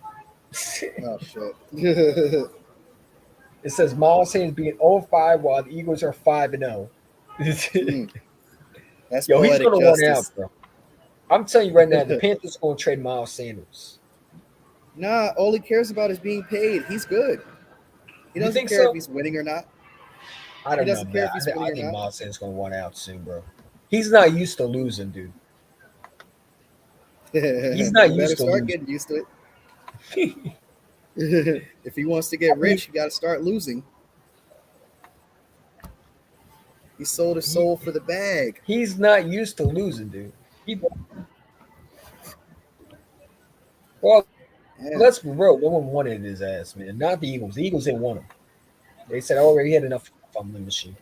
Oh, shit. It says Miles Sanders being 0-5 while the Eagles are 5-0. That's Yo, he's poetic gonna run out, justice. bro. I'm telling you right now, the Panthers are gonna trade Miles Sanders. Nah, all he cares about is being paid. He's good. He You doesn't think care if so? he's winning or not. I He don't know, doesn't care man. if he's I winning or think not. Miles Sanders gonna run out soon, bro. He's not used to losing, dude. He's not You better used to start losing. getting used to it. If he wants to get I mean, rich, you got to start losing. He sold his he, soul for the bag. he's not used to losing, dude. Well, Yeah. let's be real. No one wanted his ass, man. Not the Eagles. The Eagles didn't want him. They said, "Oh, he had enough on the machine."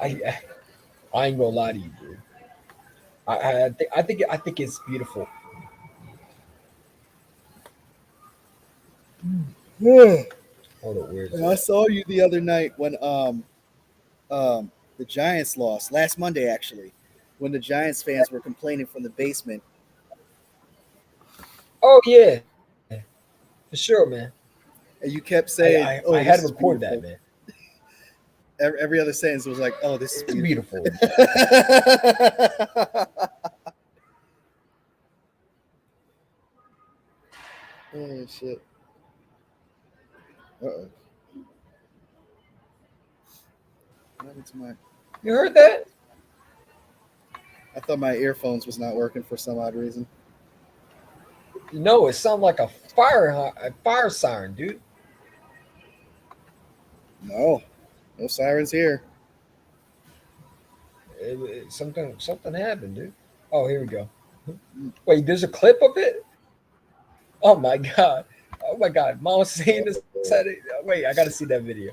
I, I ain't gonna lie to you, dude. I think it's beautiful. Yeah. Hold on, where is And I it? saw you the other night when the Giants lost last Monday actually, when the Giants fans were complaining from the basement, Oh yeah, for sure, man. and you kept I saying, I, I "Oh, had this to is record that, beautiful." man. Every other sentence was like, "Oh, this is It's beautiful." beautiful. Oh shit! Uh-oh. What happened to my? You heard that? I thought my earphones was not working for some odd reason. No, it sounded like a fire siren, dude. No, no sirens here. Something happened, dude. Oh, here we go. Wait, there's a clip of it. Oh my god. Oh my god. Mom was saying this. Said it. Wait, I gotta see that video.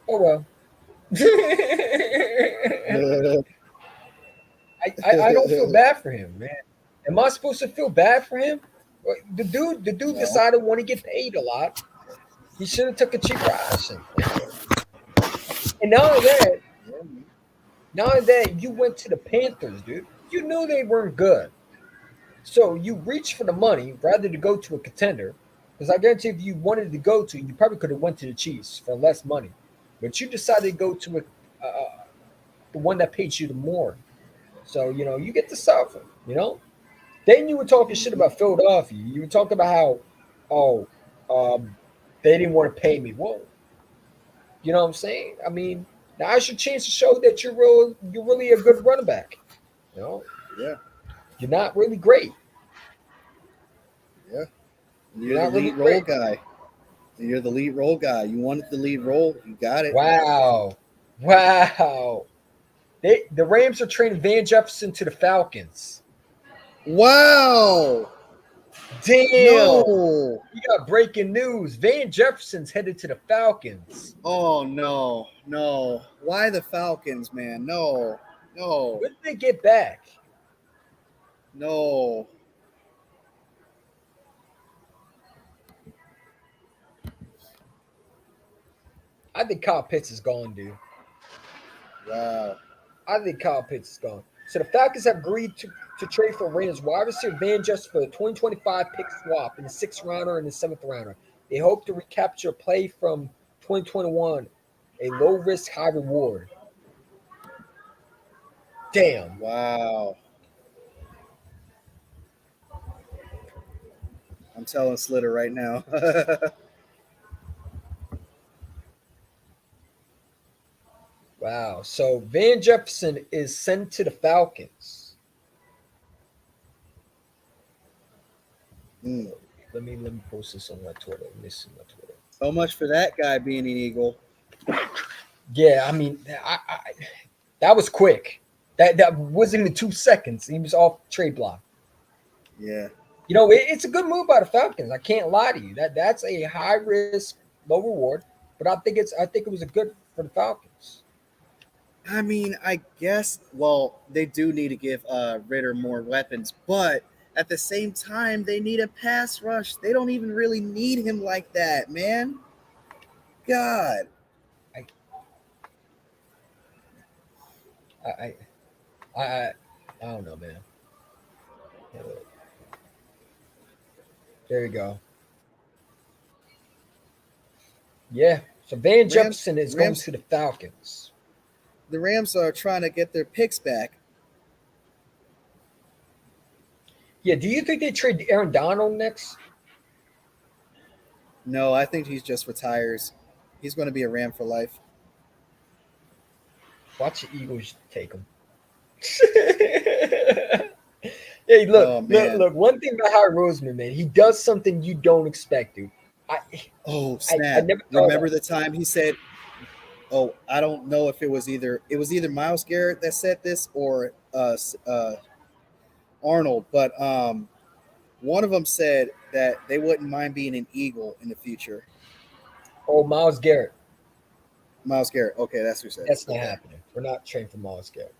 Oh well. I don't feel bad for him, man. Am I supposed to feel bad for him? The dude No. decided when he get paid a lot, he should have took a cheaper option. And not only that, you went to the Panthers, dude. You knew they weren't good. So you reached for the money rather to go to a contender. Because I guarantee if you wanted to go to, you probably could have went to the Chiefs for less money. But you decided to go to the one that paid you the more. So, you get to suffer, Then you were talking shit about Philadelphia. You were talking about how, oh, um, they didn't want to pay me. Well, you know what I'm saying? I mean, now's your chance to show that you're really a good running back. You know, Yeah, you're not really great. yeah. You're You're the not really lead role great. guy. You're the lead role guy. You wanted the lead role. You got it. Wow. Wow. The Rams are trading Van Jefferson to the Falcons. Wow. Damn. No. You got breaking news. Van Jefferson's headed to the Falcons. Oh no. No. Why the Falcons, man? No. No. When did they get back? No. I think Kyle Pitts is gone, dude. Wow. I think Kyle Pitts is gone. So the Falcons have agreed to trade for Rams wide receiver Van Jefferson for a 2025 pick swap in the sixth rounder and the seventh rounder. They hope to recapture a play from 2021, a low risk, high reward. Damn. Wow. I'm telling Slitter right now. Wow. So Van Jefferson is sent to the Falcons. Mm. Let me post this on my Twitter. Let me see my Twitter. So much for that guy being an Eagle. Yeah, I mean, that was quick. That wasn't even 2 seconds. He was off trade block. Yeah. It's a good move by the Falcons. I can't lie to you. That's a high risk, low reward. But I think it was a good for the Falcons. I mean, I guess. Well, they do need to give Ritter more weapons, but at the same time, they need a pass rush. They don't even really need him like that, man. God. I I I I, I don't know, man. There you go. Yeah. So Van Rams, Jefferson is going Rams, to the Falcons. the Rams are trying to get their picks back. Yeah. Do you think they trade Aaron Donald next? No, I think he just retires. He's going to be a Ram for life. Watch the Eagles take him. Hey, look, Oh look, man. look. One thing about Howard Roseman, man, he does something you don't expect, dude. I, Oh I snap! never thought Remember about. the time he said, "Oh, I don't know if it was either Miles Garrett that said this or Arnold, but one of them said that they wouldn't mind being an Eagle in the future." Oh, Miles Garrett. Miles Garrett. Okay, that's who said it. That's not happening. We're not trading for Miles Garrett.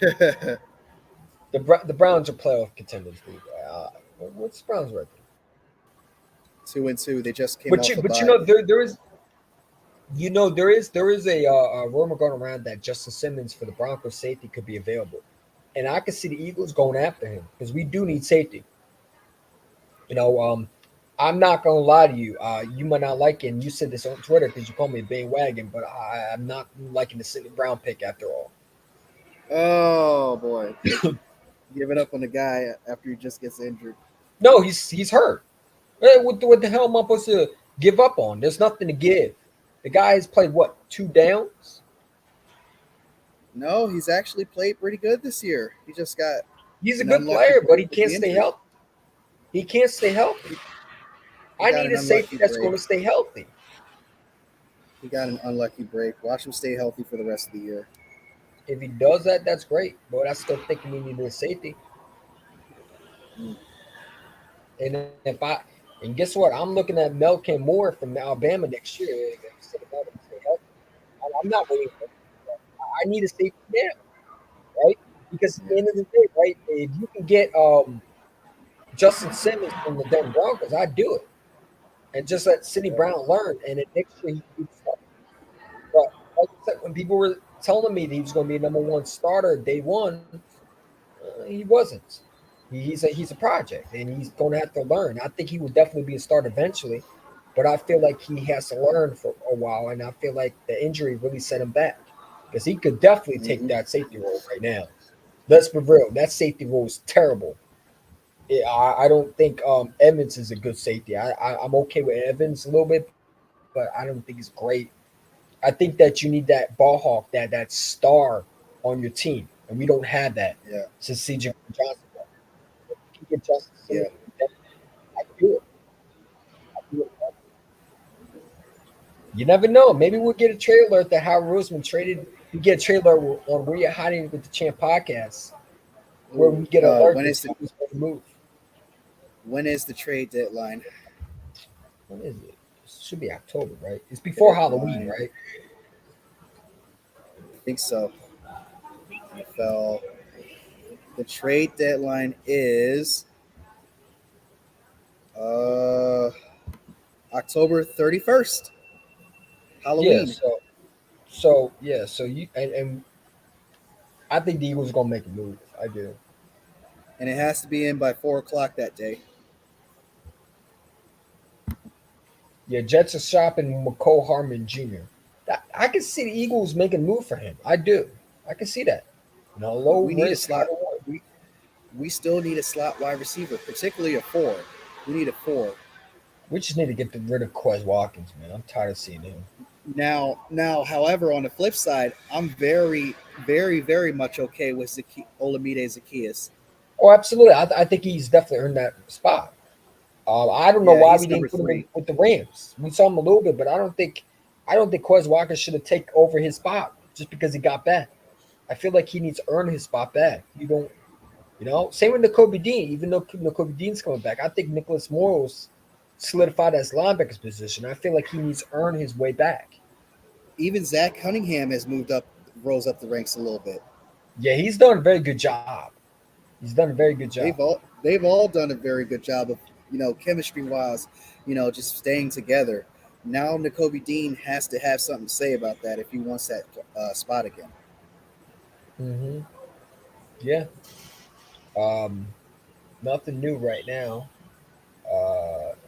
Okay. The Browns are playoff contenders, dude. What's the Browns record? 2-2. They just came But off a you bye. know there is there is a rumor going around that Justin Simmons for the Broncos safety could be available, and I could see the Eagles going after him because we do need safety. You know, I'm not gonna lie to you. You might not like it, and you said this on Twitter because you called me a bandwagon, but I'm not liking the Sidney Brown pick after all. Oh boy, giving up on the guy after he just gets injured. No, he's hurt. What the hell am I supposed to give up on? There's nothing to give. The guy has played what, 2 downs? No, he's actually played pretty good this year. He just got He's a an good unlucky player, but break he with can't the stay injury. healthy. He can't stay healthy. He I got need an a safety unlucky that's break. going to stay healthy. He got an unlucky break. Watch him stay healthy for the rest of the year. If he does that, that's great. But I still think we need a safety. Mm. And guess what? I'm looking at Melkin Moore from Alabama next year. Instead of having to stay healthy. I'm not waiting for him. I need a safety now, right? Because at Yeah. the end of the day, right, if you can get Justin Simmons from the Denver Broncos, I'd do it. And just let Sidney Yeah. Brown learn. And then next year he can do stuff. But like I said, when people were telling me that he was going to be a #1 starter day one, he wasn't. He's a project, and he's going to have to learn. I think he will definitely be a start eventually, but I feel like he has to learn for a while, and I feel like the injury really set him back because he could definitely take Hmm. that safety role right now. Let's be real, that safety role is terrible. I don't think Evans is a good safety. I'm okay with Evans a little bit, but I don't think he's great. I think that you need that ball hawk, that star on your team, and we don't have that Yeah. since CJ Johnson. If you can get Justin Yeah. Simmons, I do it. I do it. You never know. Maybe we'll get a trailer that Howard Roseman traded. We get a trailer on Where You're Hiding with the Champ podcast where Ooh. we get an alert When that is the someone's going to move. when is the trade deadline? When is it? It should be October, right? It's before Halloween, Deadline. right? I think so. NFL. The trade deadline is uh October 31st. Yeah. Halloween. So you and I think the Eagles are going to make a move. I do. And it has to be in by 4 o'clock that day. Yeah, Jets are shopping McCole Harmon Jr. I can see the Eagles making a move for him. I do. I can see that. Low We need a risk, high slot. reward. We still need a slot wide receiver, particularly a four. We need a four. We just need to get rid of Quez Watkins, man. I'm tired of seeing him. However, on the flip side, I'm very, very, very much okay with Olamide Zacchaeus. Oh, absolutely. I think he's definitely earned that spot. I don't know Yeah, why we he's number didn't put him in three. with the Rams. We saw him a little bit, but I don't think Quez Watkins should have taken over his spot just because he got back. I feel like he needs to earn his spot back. You don't, Same with Nakobe Dean. Even though Nakobe Dean's coming back, I think Nicholas Morrow's solidified as linebacker's position. I feel like he needs to earn his way back. Even Zach Cunningham has rose up the ranks a little bit. Yeah, he's done a very good job. He's done a very good job. They've all done a very good job of, chemistry wise, just staying together. Now N'Kobe Dean has to have something to say about that if he wants that spot again. Hmm. Yeah. Um, Nothing new right now.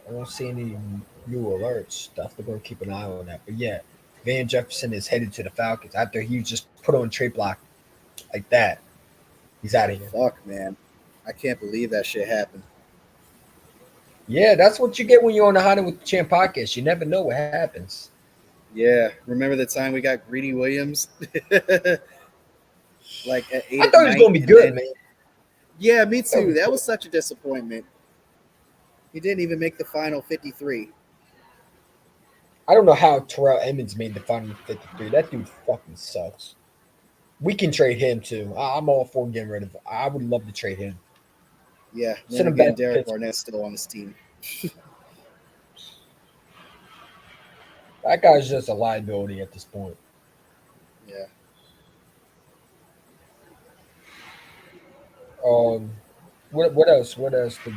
I don't see any new alerts. Definitely going to keep an eye on that. But yeah, Van Jefferson is headed to the Falcons after he just put on trade block like that. He's out of here. Fuck, man, I can't believe that shit happened. Yeah, that's what you get when you're on the Hiding with the Champ podcast. You never know what happens. Yeah, remember the time we got Greedy Williams, like at eight I at thought he was night, going to be and good, then man. yeah, me I thought he too. was That good. was such a disappointment. He didn't even make the final 53. I don't know how Terrell Emmons made the final 53. That dude fucking sucks. We can trade him too. I'm all for getting rid of him. I would love to trade him. Yeah, then Send him again, back to Derek Pittsburgh. Barnett's still on this team. That guy's just a liability at this point. Yeah. Um, what else? What else did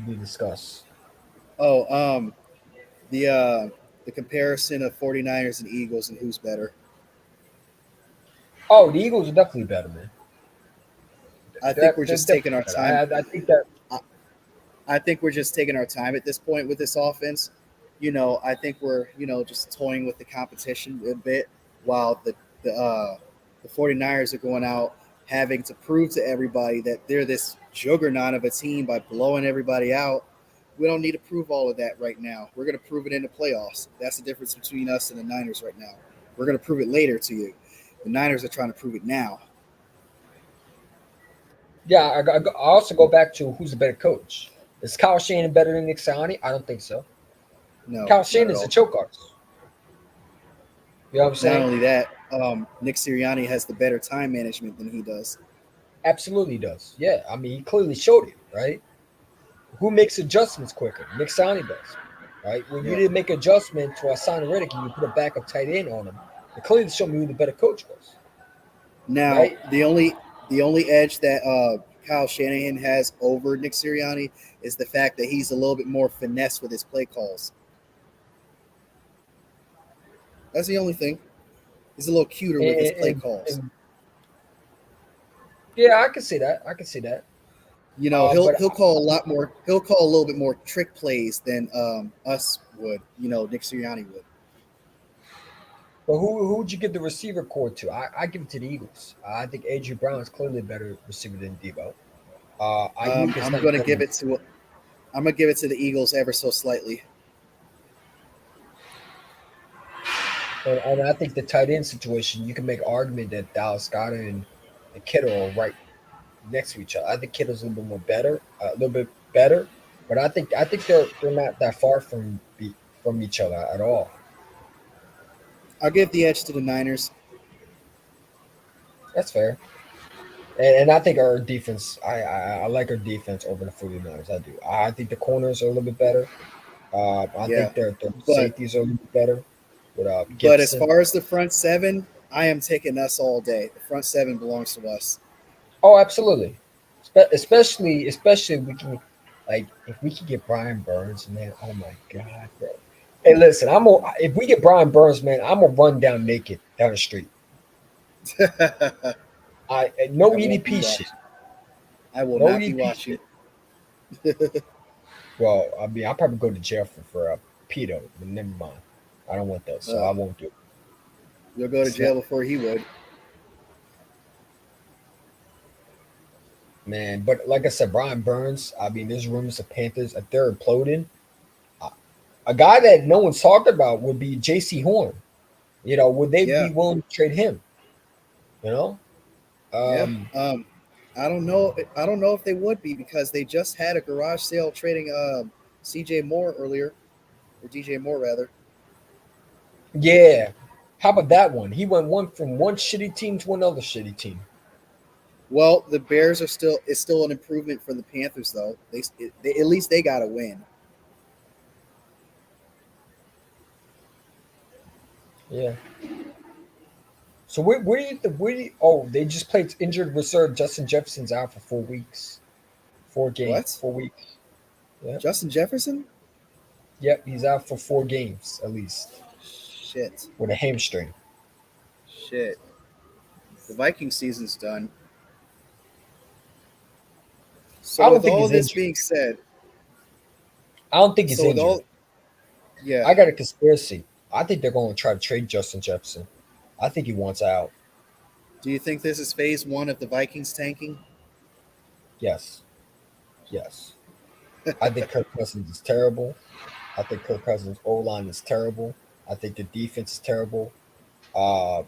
we discuss? Oh, the uh, the comparison of 49ers and Eagles and who's better. Oh, the Eagles are definitely better, man. I think we're They're just taking definitely our better. time. I think that. I, I think we're just taking our time at this point with this offense. I think we're, just toying with the competition a bit while the 49ers are going out having to prove to everybody that they're this juggernaut of a team by blowing everybody out. We don't need to prove all of that right now. We're going to prove it in the playoffs. That's the difference between us and the Niners right now. We're going to prove it later to you. The Niners are trying to prove it now. Yeah, I also go back to who's a better coach. Is Kyle Shanahan better than Nick Sirianni? I don't think so. No, Kyle not at Shanahan's a all. choke artist. You know what I'm Not saying? only that, Nick Sirianni has the better time management than he does. Absolutely does. Yeah, I mean, he clearly showed it, right? Who makes adjustments quicker? Nick Sirianni does, right? When you Yeah. didn't make adjustment to Hassan Reddick and you put a backup tight end on him, it clearly showed me who the better coach was, Now, right? the only edge that Kyle Shanahan has over Nick Sirianni is the fact that he's a little bit more finesse with his play calls. That's the only thing. He's a little cuter with his And, play and, calls. and yeah, I can see that. I can see that. He'll But he'll call a lot more. He'll call a little bit more trick plays than us would. Nick Sirianni would. who would you give the receiver core to? I give it to the Eagles. I think AJ Brown is clearly a better receiver than Debo. Ayuk is I'm not gonna good give enough. it to. I'm gonna give it to the Eagles ever so slightly. And I think the tight end situation, you can make an argument that Dallas Goedert and Kittle are right next to each other. I think Kittle's a little bit more better, a little bit better, but I think they're not that far from each other at all. I'll give the edge to the Niners. That's fair. And I think our defense, I like our defense over the 49ers. I do. I think the corners are a little bit better. I Yeah, think their but safeties are a little bit better with But as Gibson. far as the front seven, I am taking us all day. The front seven belongs to us. Oh, absolutely. Especially we can like if we can get Brian Burns, man. Oh my god, bro. Hey, listen, if we get Brian Burns, man, I'm gonna run down naked down the street. No I won't be EDP shit. watching. I will No not be EDP watching. shit. Well, I mean, I'll probably go to jail for pedo, but never mind. I don't want that, so Uh, I won't do it. you'll go to It's not, jail before he would. man. But like I said, Brian Burns. I mean, there's rumors of Panthers if they're imploding. uh, A guy that no one's talked about would be J.C. Horn. Would they Yeah, be willing to trade him? You know, yeah. um, I don't know. I don't know if they would be because they just had a garage sale trading C.J. Moore earlier, or D.J. Moore rather. yeah. How about that one? He went from one shitty team to another shitty team. Well, the Bears are still. It's still an improvement for the Panthers, though. They at least they got a win. Yeah. So oh, they just played injured reserve. Justin Jefferson's out for 4 weeks. What? 4 weeks. Yep. Justin Jefferson? Yep, he's out for 4 games at least Shit. with a hamstring. Shit. The Viking season's done. I So don't with think all he's this injured. being said, I don't think he's so with injured. all yeah, I got a conspiracy. I think they're going to try to trade Justin Jefferson. I think he wants out. do you think this is phase one of the Vikings tanking? Yes. Yes. I think Kirk Cousins is terrible. I think Kirk Cousins' O line is terrible. I think the defense is terrible. Uh,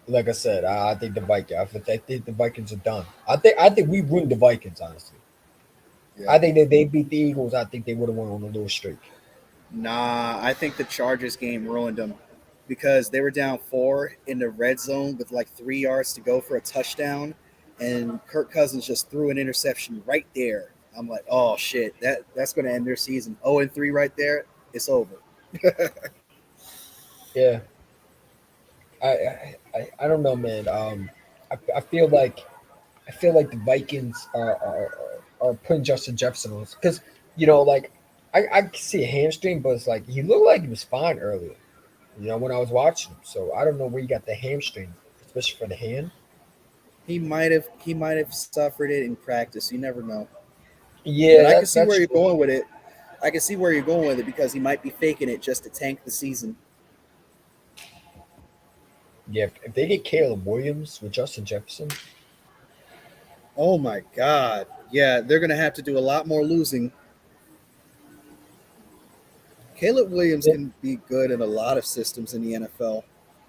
like I said, I think the Vikings. I think the Vikings are done. I think we ruined the Vikings. Honestly, Yeah. I think that they beat the Eagles. I think they would have won on a little streak. Nah, I think the Chargers game ruined them because they were down 4 in the red zone with like 3 yards to go for a touchdown, and Kirk Cousins just threw an interception right there. I'm like, oh shit, that's going to end their season. 0-3 right there. It's over. Yeah, I don't know, man. I feel like the Vikings are putting Justin Jefferson on because like I can see a hamstring, but it's like he looked like he was fine earlier. When I was watching him. So I don't know where you got the hamstring, especially for the hand. He might have suffered it in practice. You never know. But Yeah, I can see that's where you're true. going with it. I can see where you're going with it because he might be faking it just to tank the season. Yeah, if they get Caleb Williams with Justin Jefferson, Oh my God. Yeah, they're going to have to do a lot more losing. Caleb Williams yeah, can be good in a lot of systems in the NFL,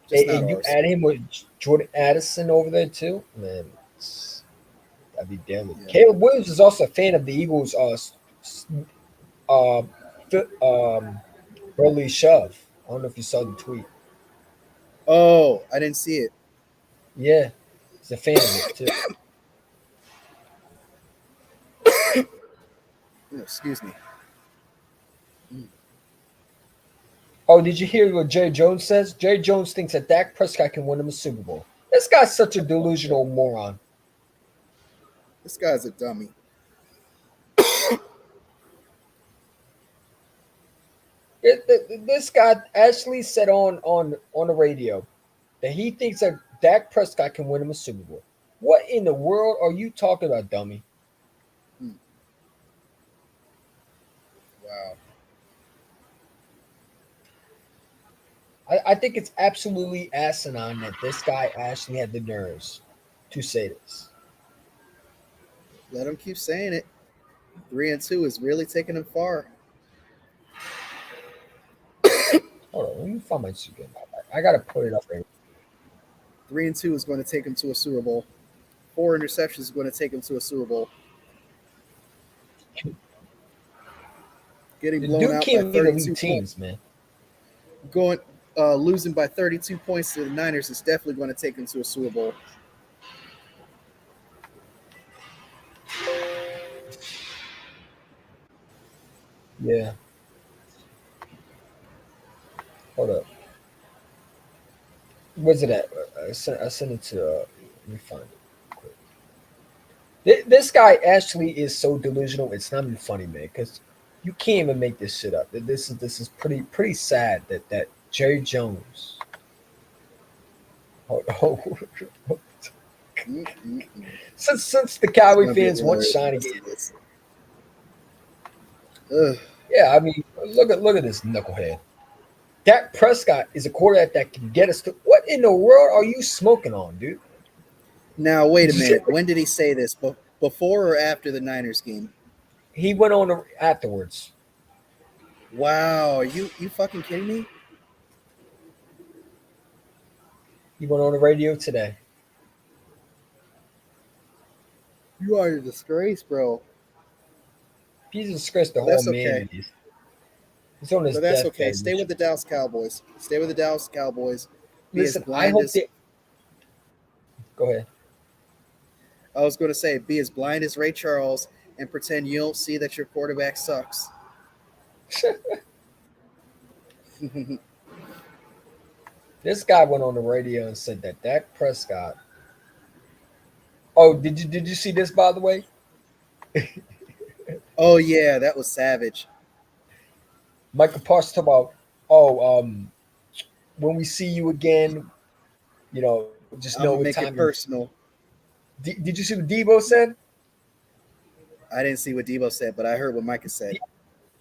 just not and you ours. add him with Jordan Addison over there too, man, that'd be deadly. Yeah. Caleb Williams is also a fan of the Eagles. Uh, Burley Shove. I don't know if you saw the tweet. Oh, I didn't see it. Yeah, he's a fan of it too. Oh, excuse me. Oh, did you hear what Jerry Jones says? Jerry Jones thinks that Dak Prescott can win him a Super Bowl. This guy's such a delusional moron. This guy's a dummy. This guy actually said on the radio that he thinks that Dak Prescott can win him a Super Bowl. What in the world are you talking about, dummy? Hmm. Wow. I think it's absolutely asinine that this guy actually had the nerves to say this. Let him keep saying it. 3-2 is really taking him far. Hold on, let me find my Instagram. I gotta put it up right. 3-2 is going to take him to a Super Bowl. 4 interceptions is going to take him to a Super Bowl. Getting The blown dude out by can't even 32 lead points. teams, man. Losing by 32 points to the Niners is definitely going to take him to a Super Bowl. Yeah. Hold up. Where's it at? I sent it to. Let me find it. Quick. This guy actually is so delusional. It's not even funny, man. Because you can't even make this shit up. This is pretty sad that Jerry Jones. Oh, Mm-mm-mm. since the It's Cowboy going to be fans want hilarious to shine listen again. to this. Ugh. Yeah, I mean, look at this knucklehead. Dak Prescott is a quarterback that can get us to. What in the world are you smoking on, dude? Now, wait a minute. When did he say this? Before or after the Niners game? He went on afterwards. Wow. Are you fucking kidding me? He went on the radio today. You are a disgrace, bro. He's disgraced the But whole that's man. okay. He's on his But that's okay. deathbed. Stay with the Dallas Cowboys. Stay with the Dallas Cowboys. Be as Listen, I blind hope as they. Go ahead. I was going to say, be as blind as Ray Charles and pretend you don't see that your quarterback sucks. This guy went on the radio and said that Dak Prescott. Oh, did you see this, by the way? Oh yeah, that was savage. Michael Parsons talk about, oh, when we see you again, just know I'm what gonna make time. it personal. Did you see what Debo said? I didn't see what Debo said, but I heard what Micah said.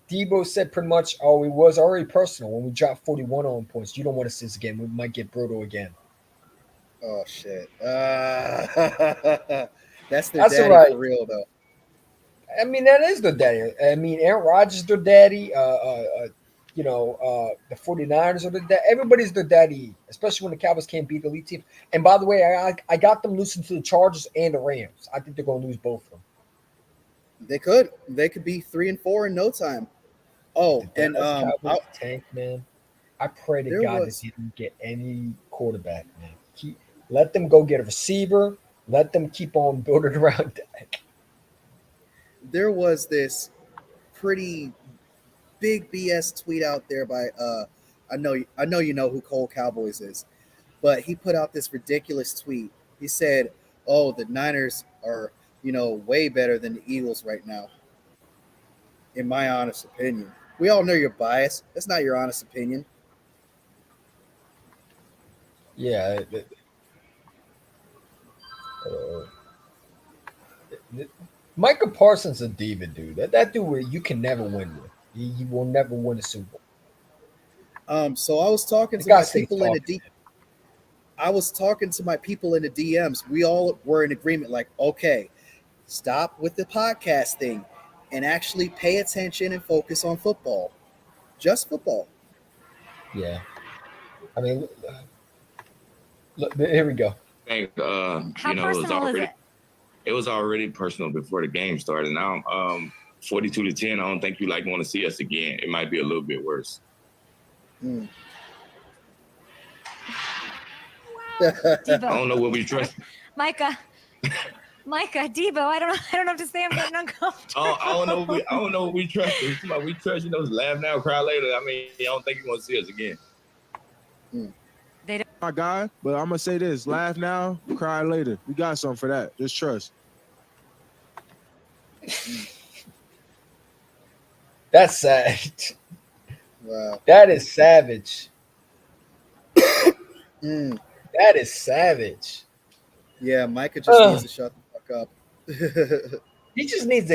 Debo said pretty much, oh, it was already personal when we dropped 41 on points. You don't want to see this again. We might get brutal again. Oh shit. That's their That's all daddy right. for real though. I mean, that is their daddy. I mean, Aaron Rodgers is their daddy. The 49ers are their dad. Everybody's their daddy, especially when the Cowboys can't beat the elite team. And by the way, I got them losing to the Chargers and the Rams. I think they're going to lose both of them. They could be 3-4 in no time. Oh, and Cowboys tank, man. I pray to God was, that they didn't get any quarterback, man. Let them go get a receiver. Let them keep on building around Dak. there was this pretty big BS tweet out there by I know you know who Cole Cowboys is, but he put out this ridiculous tweet. He said, "Oh, the Niners are, way better than the Eagles right now." In my honest opinion, we all know you're biased. That's not your honest opinion. Yeah. Michael Parsons a diva, dude. That dude you can never win with. You will never win a Super Bowl. So I was talking to my people in the I was talking to my people in the DMs. We all were in agreement, like, okay, stop with the podcast thing and actually pay attention and focus on football. Just football. Yeah. I mean, look, here we go. I think, it was already personal before the game started. Now, 42-10, I don't think you want to see us again. It might be a little bit worse. Mm. Wow. I don't know what we trust. Micah, Debo, I don't know what to say. I'm getting uncomfortable. I don't know what we trust. We trust, laugh now, cry later. I mean, I don't think you want to see us again. They don't. My guy, but I'm gonna say this: laugh now, cry later. We got something for that. Just trust. That's sad. Wow. That is savage. Mm. That is savage. Yeah, Micah just needs to shut the fuck up. He just needs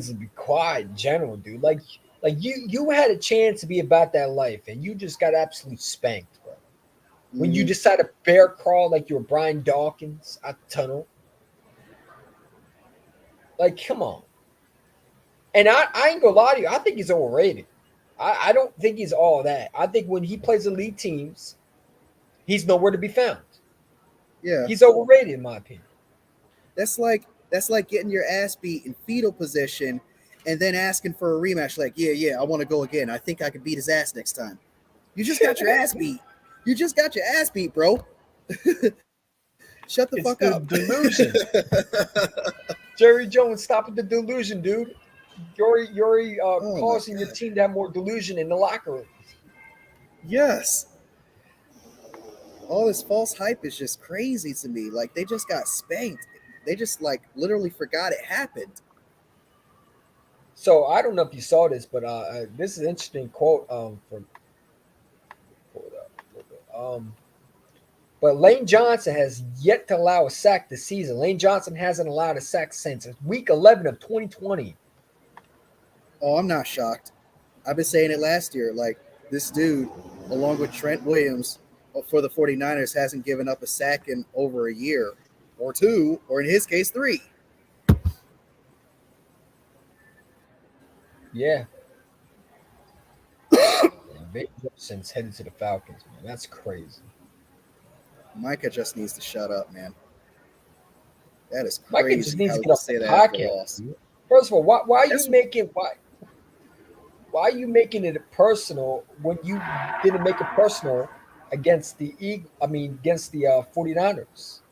to be quiet in general, dude. Like you had a chance to be about that life and you just got absolutely spanked, bro. When you decided to bear crawl like you were Brian Dawkins out the tunnel. Like, come on. And I ain't gonna lie to you, I think he's overrated. I don't think he's all that. I think when he plays elite teams, he's nowhere to be found. Yeah. He's overrated in my opinion. That's like getting your ass beat in fetal position and then asking for a rematch. Like, yeah, I want to go again. I think I can beat his ass next time. You just got your ass beat. You just got your ass beat, bro. Shut the fuck up. Delusion. Jerry Jones, stop with the delusion, dude. You're causing your team to have more delusion in the locker room. Yes. All this false hype is just crazy to me. Like, they just got spanked. They just literally forgot it happened. So I don't know if you saw this, but this is an interesting quote but Lane Johnson has yet to allow a sack this season. Lane Johnson hasn't allowed a sack since week 11 of 2020. Oh, I'm not shocked. I've been saying it last year. Like, this dude, along with Trent Williams for the 49ers, hasn't given up a sack in over a year or two, or in his case, 3. Yeah. Vic Wilson's headed to the Falcons, man. That's crazy. Micah just needs to shut up, man. That is crazy. Micah just needs to get off the podcast. First of all, why are you making it personal when you didn't make it personal against the 49ers?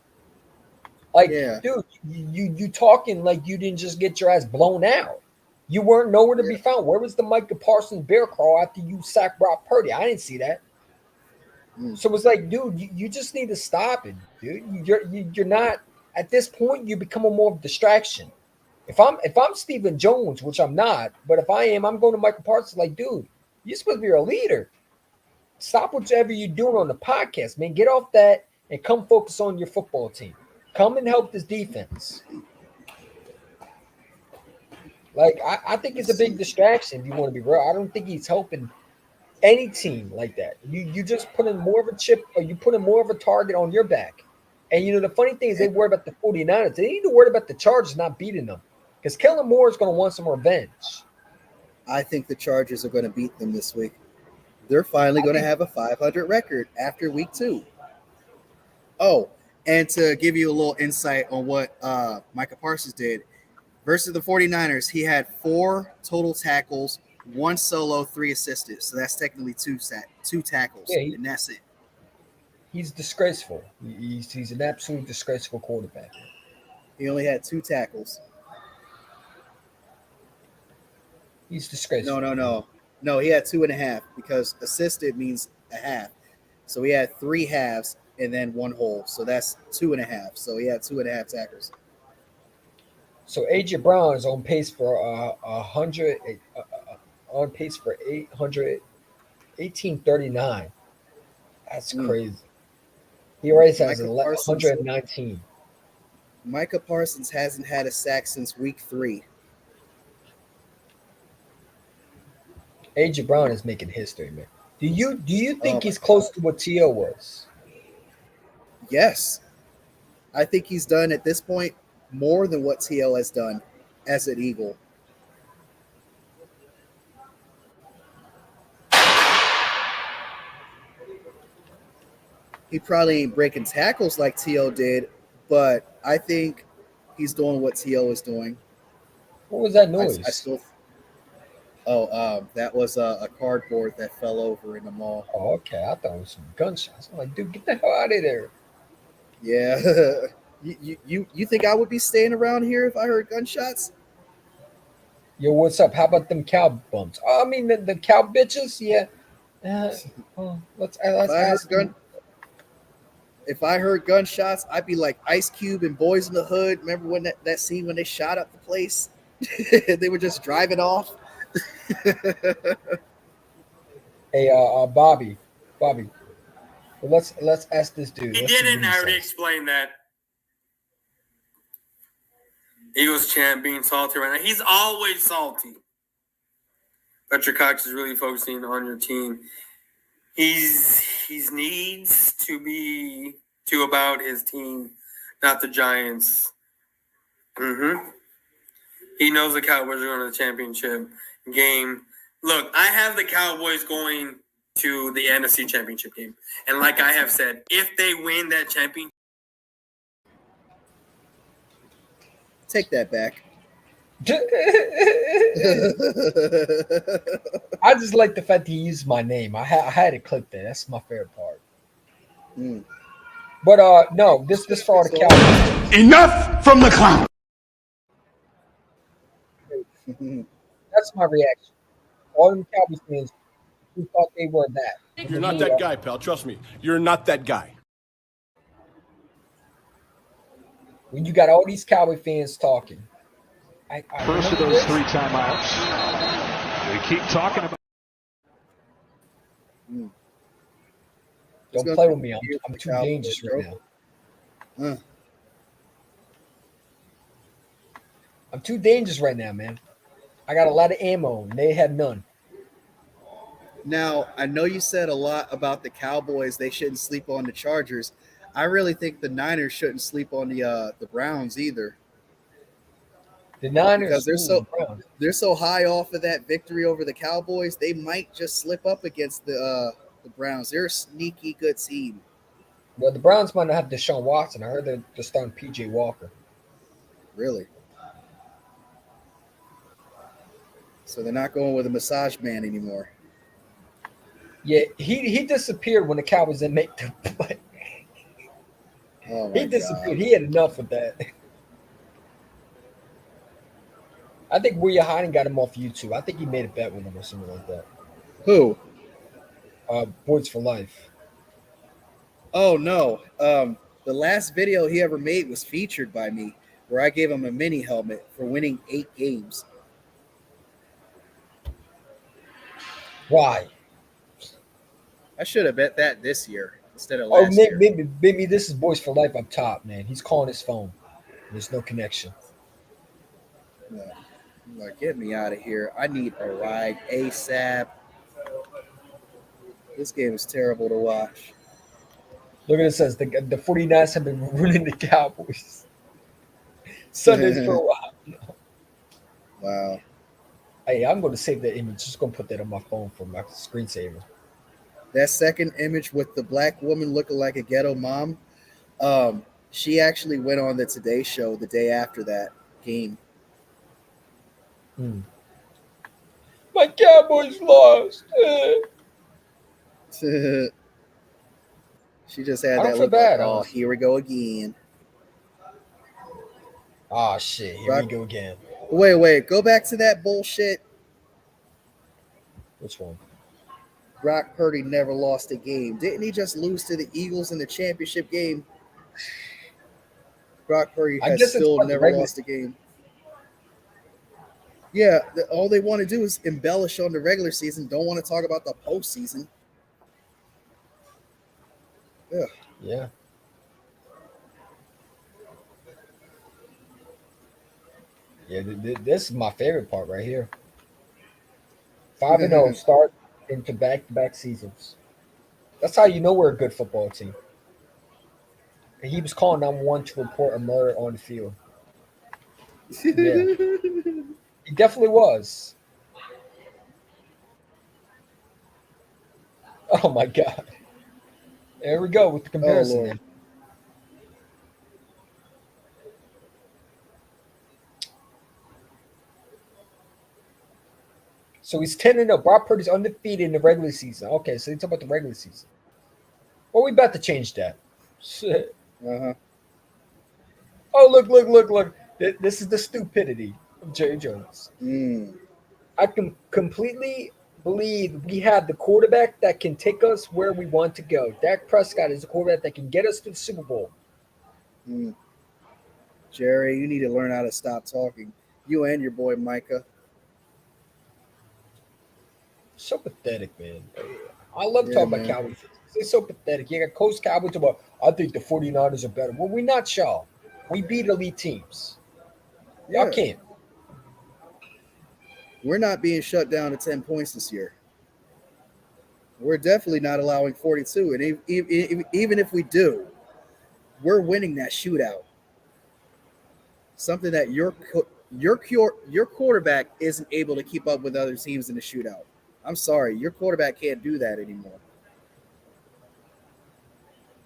Like, dude, you talking like you didn't just get your ass blown out. You weren't nowhere to be found. Where was the Micah Parsons bear crawl after you sacked Brock Purdy? I didn't see that. So it's like, dude, you just need to stop it, dude. You're not at this point. You become a more of a distraction. If I'm Stephen Jones, which I'm not, but if I am, I'm going to Michael Parsons like, dude, you're supposed to be a leader. Stop whatever you're doing on the podcast, man. Get off that and come focus on your football team. Come and help this defense. Like, I think it's a big distraction if you want to be real. I don't think he's helping any team like that. You just put in more of a chip, or you put in more of a target on your back. And, the funny thing is they worry about the 49ers. They need to worry about the Chargers not beating them. Because Kellen Moore is going to want some revenge. I think the Chargers are going to beat them this week. They're finally going to have a 500 record after week 2. Oh, and to give you a little insight on what Micah Parsons did, versus the 49ers, he had 4 total tackles, 1 solo, 3 assisted. So that's technically 2 tackles, and that's it. He's disgraceful. He's an absolute disgraceful quarterback. He only had 2 tackles. He's disgraceful. No, he had 2.5 because assisted means a half. So he had 3 halves and then 1 whole. So that's 2.5. So he had 2.5 tackles. So AJ Brown is on pace for 100, on pace for 1839. That's crazy. He already has 119. Micah Parsons hasn't had a sack since week 3. AJ Brown is making history, man. Do you think he's close to what T.O. was? Yes. I think he's done at this point more than what T.O. has done as an Eagle. He probably ain't breaking tackles like T.O. did, but I think he's doing what T.O. is doing. What was that noise? That was a cardboard that fell over in the mall. Oh, okay. I thought it was some gunshots. I'm like, dude, get the hell out of there. Yeah. You think I would be staying around here if I heard gunshots? Yo, what's up? How about them cow bumps? Oh, I mean, the cow bitches? Yeah. Let's ask them. If I heard gunshots, I'd be like Ice Cube and Boys in the Hood. Remember when that scene when they shot up the place? They were just driving off. Hey, Bobby. Well, let's ask this dude. He didn't. I already explained that. Eagles champ being salty right now. He's always salty. Fletcher Cox is really focusing on your team. He needs to be about his team, not the Giants. He knows the Cowboys are going to the championship game. Look, I have the Cowboys going to the NFC Championship game. And like I have said, if they win that championship. Take that back. I just like the fact that he used my name. I had to clip that. That's my favorite part. But no, this for all the Cowboys. Enough from the clown. That's my reaction. All them Cowboys fans who thought they were that. You're not that guy, pal. Trust me. You're not that guy. When you got all these Cowboy fans talking. First of those 3 timeouts. We keep talking about. Don't play with me. I'm too dangerous right now. I'm too dangerous right now, man. I got a lot of ammo, and they have none. Now, I know you said a lot about the Cowboys. They shouldn't sleep on the Chargers. I really think the Niners shouldn't sleep on the Browns either. The Niners, because they're so high off of that victory over the Cowboys, they might just slip up against the Browns. They're a sneaky good team. Well, the Browns might not have Deshaun Watson. I heard they're starting P.J. Walker. Really? So they're not going with a massage man anymore. Yeah, he disappeared when the Cowboys didn't make the play. Oh my he disappeared. God. He had enough of that. I think Where You Hiding got him off YouTube. I think he made a bet with him or something like that. Who? Boys for Life. Oh no. The last video he ever made was featured by me, where I gave him a mini helmet for winning 8 games. Why? I should have bet that this year instead of Oh, last year. maybe this is Boys for Life up top, man. He's calling his phone. There's no connection. No. Like, get me out of here. I need a ride ASAP. This game is terrible to watch. Look at it says the 49ers have been ruining the Cowboys. Sundays for a while. Wow. Hey, I'm going to save that image. Just going to put that on my phone for my screensaver. That second image with the black woman looking like a ghetto mom, she actually went on the Today Show the day after that game. My Cowboys lost. She just had I don't that feel look bad, like, oh, honestly. here we go again. Oh, shit. Here we go again. Wait. Go back to that bullshit. Which one? Brock Purdy never lost a game. Didn't he just lose to the Eagles in the championship game? Brock Purdy has still never lost a game. Yeah, all they want to do is embellish on the regular season. Don't want to talk about the postseason. Ugh. Yeah. Yeah, this is my favorite part right here. 5-0 start into back-to-back seasons. That's how you know we're a good football team. And he was calling number one to report a murder on the field. Yeah. He definitely was. Oh, my God. There we go with the comparison. Lord. So he's 10-0. Brock Purdy's undefeated in the regular season. Okay, so you talk about the regular season. Well, we about to change that. Shit. Uh-huh. Oh, look. This is the stupidity of Jerry Jones. I can completely believe we have the quarterback that can take us where we want to go. Dak Prescott is the quarterback that can get us to the Super Bowl. Jerry, you need to learn how to stop talking. You and your boy Micah. So pathetic, man. I love talking about Cowboys. It's so pathetic. You got Coach Cowboys about, I think the 49ers are better. Well, we're not, y'all. We beat elite teams. Y'all can't. We're not being shut down to 10 points this year. We're definitely not allowing 42. And even if we do, we're winning that shootout. Something that your quarterback isn't able to keep up with other teams in the shootout. I'm sorry, your quarterback can't do that anymore.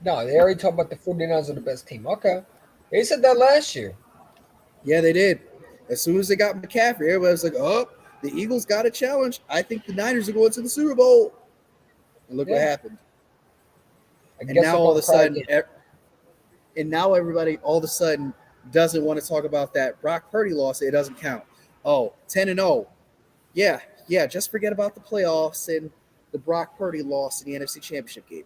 No, they already talked about the 49ers are the best team. Okay. They said that last year. Yeah, they did. As soon as they got McCaffrey, everybody was like, oh, the Eagles got a challenge. I think the Niners are going to the Super Bowl. And look what happened. And now all of a sudden, everybody all of a sudden doesn't want to talk about that Brock Purdy loss. It doesn't count. Oh, 10-0. Yeah, just forget about the playoffs and the Brock Purdy loss in the NFC Championship game.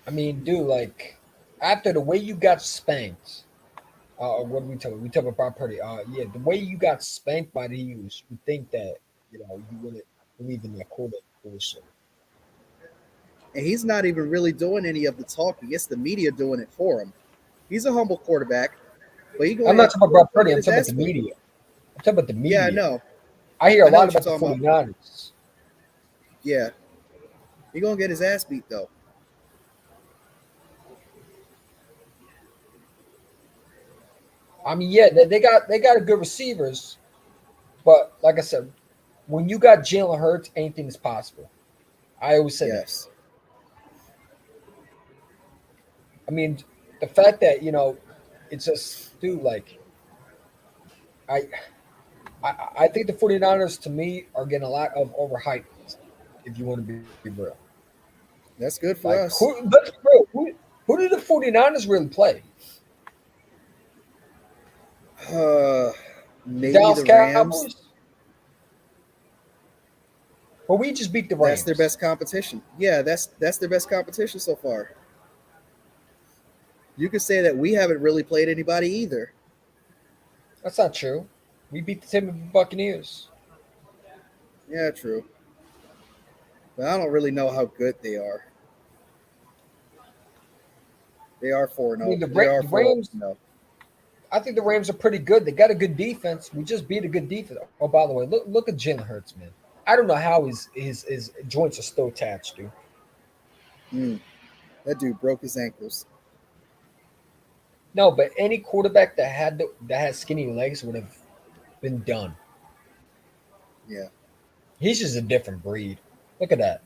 I mean, dude, like, after the way you got spanked, what do we talk about? We talk about Brock Purdy. Yeah, the way you got spanked by the Eagles, you think that, you wouldn't believe in that quarterback bullshit. And he's not even really doing any of the talking. It's the media doing it for him. He's a humble quarterback. But I'm not talking about Brock Purdy. I'm talking about the media. I'm talking about the media. Yeah, I know. I hear a lot about the 49ers. Yeah. He's going to get his ass beat, though. I mean, yeah, they got a good receivers. But like I said, when you got Jalen Hurts, anything is possible. I always say that. I mean, the fact that, it's just, dude, like, I think the 49ers, to me, are getting a lot of overhyped, if you want to be real. That's good for us. Who did the 49ers really play? Maybe Dallas the Rams. Cowboys. Well, we just beat the That's Rams. their best competition. Yeah, that's their best competition so far. You could say that we haven't really played anybody either. That's not true. We beat the Tampa Bay Buccaneers. Yeah, true. But I don't really know how good they are. They are 4-0. I mean, They are the 4-0. Rams. I think the Rams are pretty good. They got a good defense. We just beat a good defense. Oh, by the way, look at Jalen Hurts, man. I don't know how his joints are still attached, dude. That dude broke his ankles. No, but any quarterback that had skinny legs would have been done. Yeah. He's just a different breed. Look at that.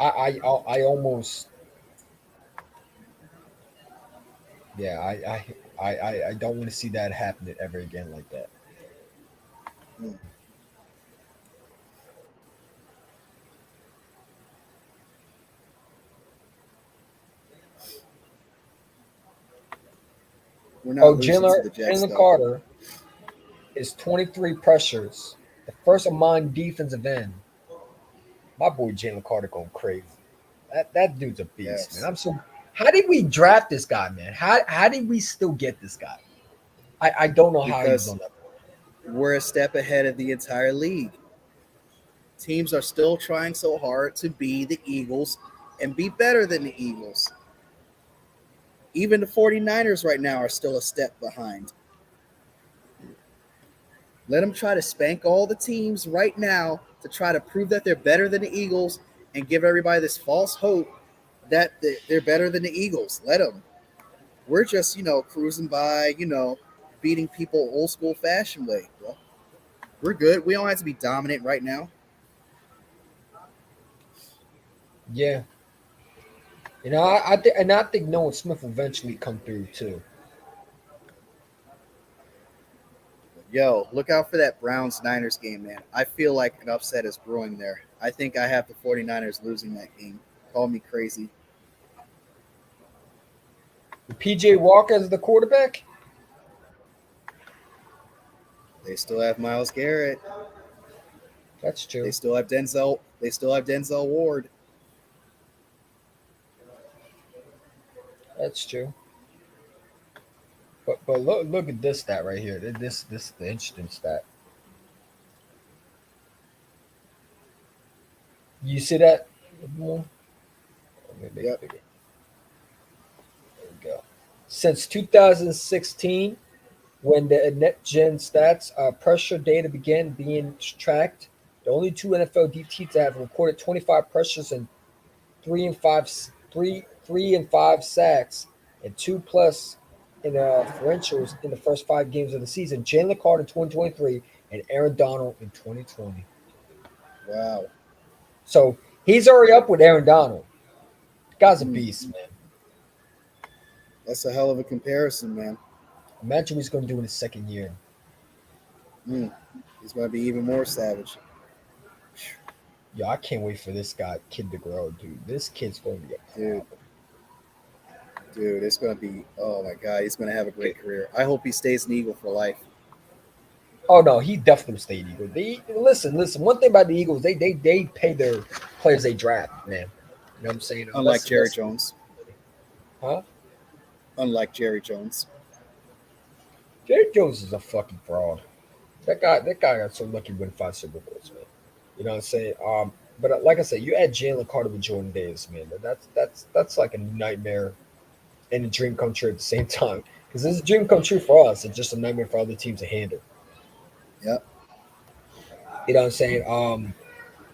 I almost. Yeah, I don't want to see that happen ever again like that. We're not losing to the Jets, Jalen though. Carter is 23 pressures, the first among defensive end. My boy Jalen Carter going crazy. That dude's a beast, man. I'm so. How did we draft this guy, man? How did we still get this guy? I don't know how he's on that. We're a step ahead of the entire league. Teams are still trying so hard to be the Eagles and be better than the Eagles. Even the 49ers right now are still a step behind. Let them try to spank all the teams right now to try to prove that they're better than the Eagles and give everybody this false hope that they're better than the Eagles. Let them. We're just, cruising by, beating people old school fashion way. Well, we're good. We don't have to be dominant right now. Yeah. I think Noah Smith will eventually come through too. Yo, look out for that Browns-Niners game, man. I feel like an upset is brewing there. I think I have the 49ers losing that game. Call me crazy. PJ Walker as the quarterback? They still have Myles Garrett. That's true. They still have Denzel. They still have Denzel Ward. That's true. But look at this stat right here. This is the interesting stat. You see that? Yep. There we go. Since 2016, when the Net-Gen stats pressure data began being tracked, the only two NFL deep teams that have recorded 25 pressures and 3 and 5 sacks and 2+ in differentials in the first 5 games of the season. Jalen Carter in 2023 and Aaron Donald in 2020. Wow. So he's already up with Aaron Donald. The guy's a beast, man. That's a hell of a comparison, man. Imagine what he's going to do in his second year. He's going to be even more savage. Yo, I can't wait for this kid to grow, dude. This kid's going to be a problem. Dude, it's going to be, oh my God, he's going to have a great career. I hope he stays an Eagle for life. Oh, no, he definitely stayed Eagle. Listen, one thing about the Eagles, they pay their players they draft, man. You know what I'm saying? Unlike Jerry Jones. Huh? Unlike Jerry Jones. Jerry Jones is a fucking fraud. That guy got so lucky winning 5 Super Bowls, man. You know what I'm saying? But like I said, you add Jalen Carter with Jordan Davis, man. That's like a nightmare and a dream come true at the same time. Because it's a dream come true for us. It's just a nightmare for other teams to handle. Yep. You know what I'm saying?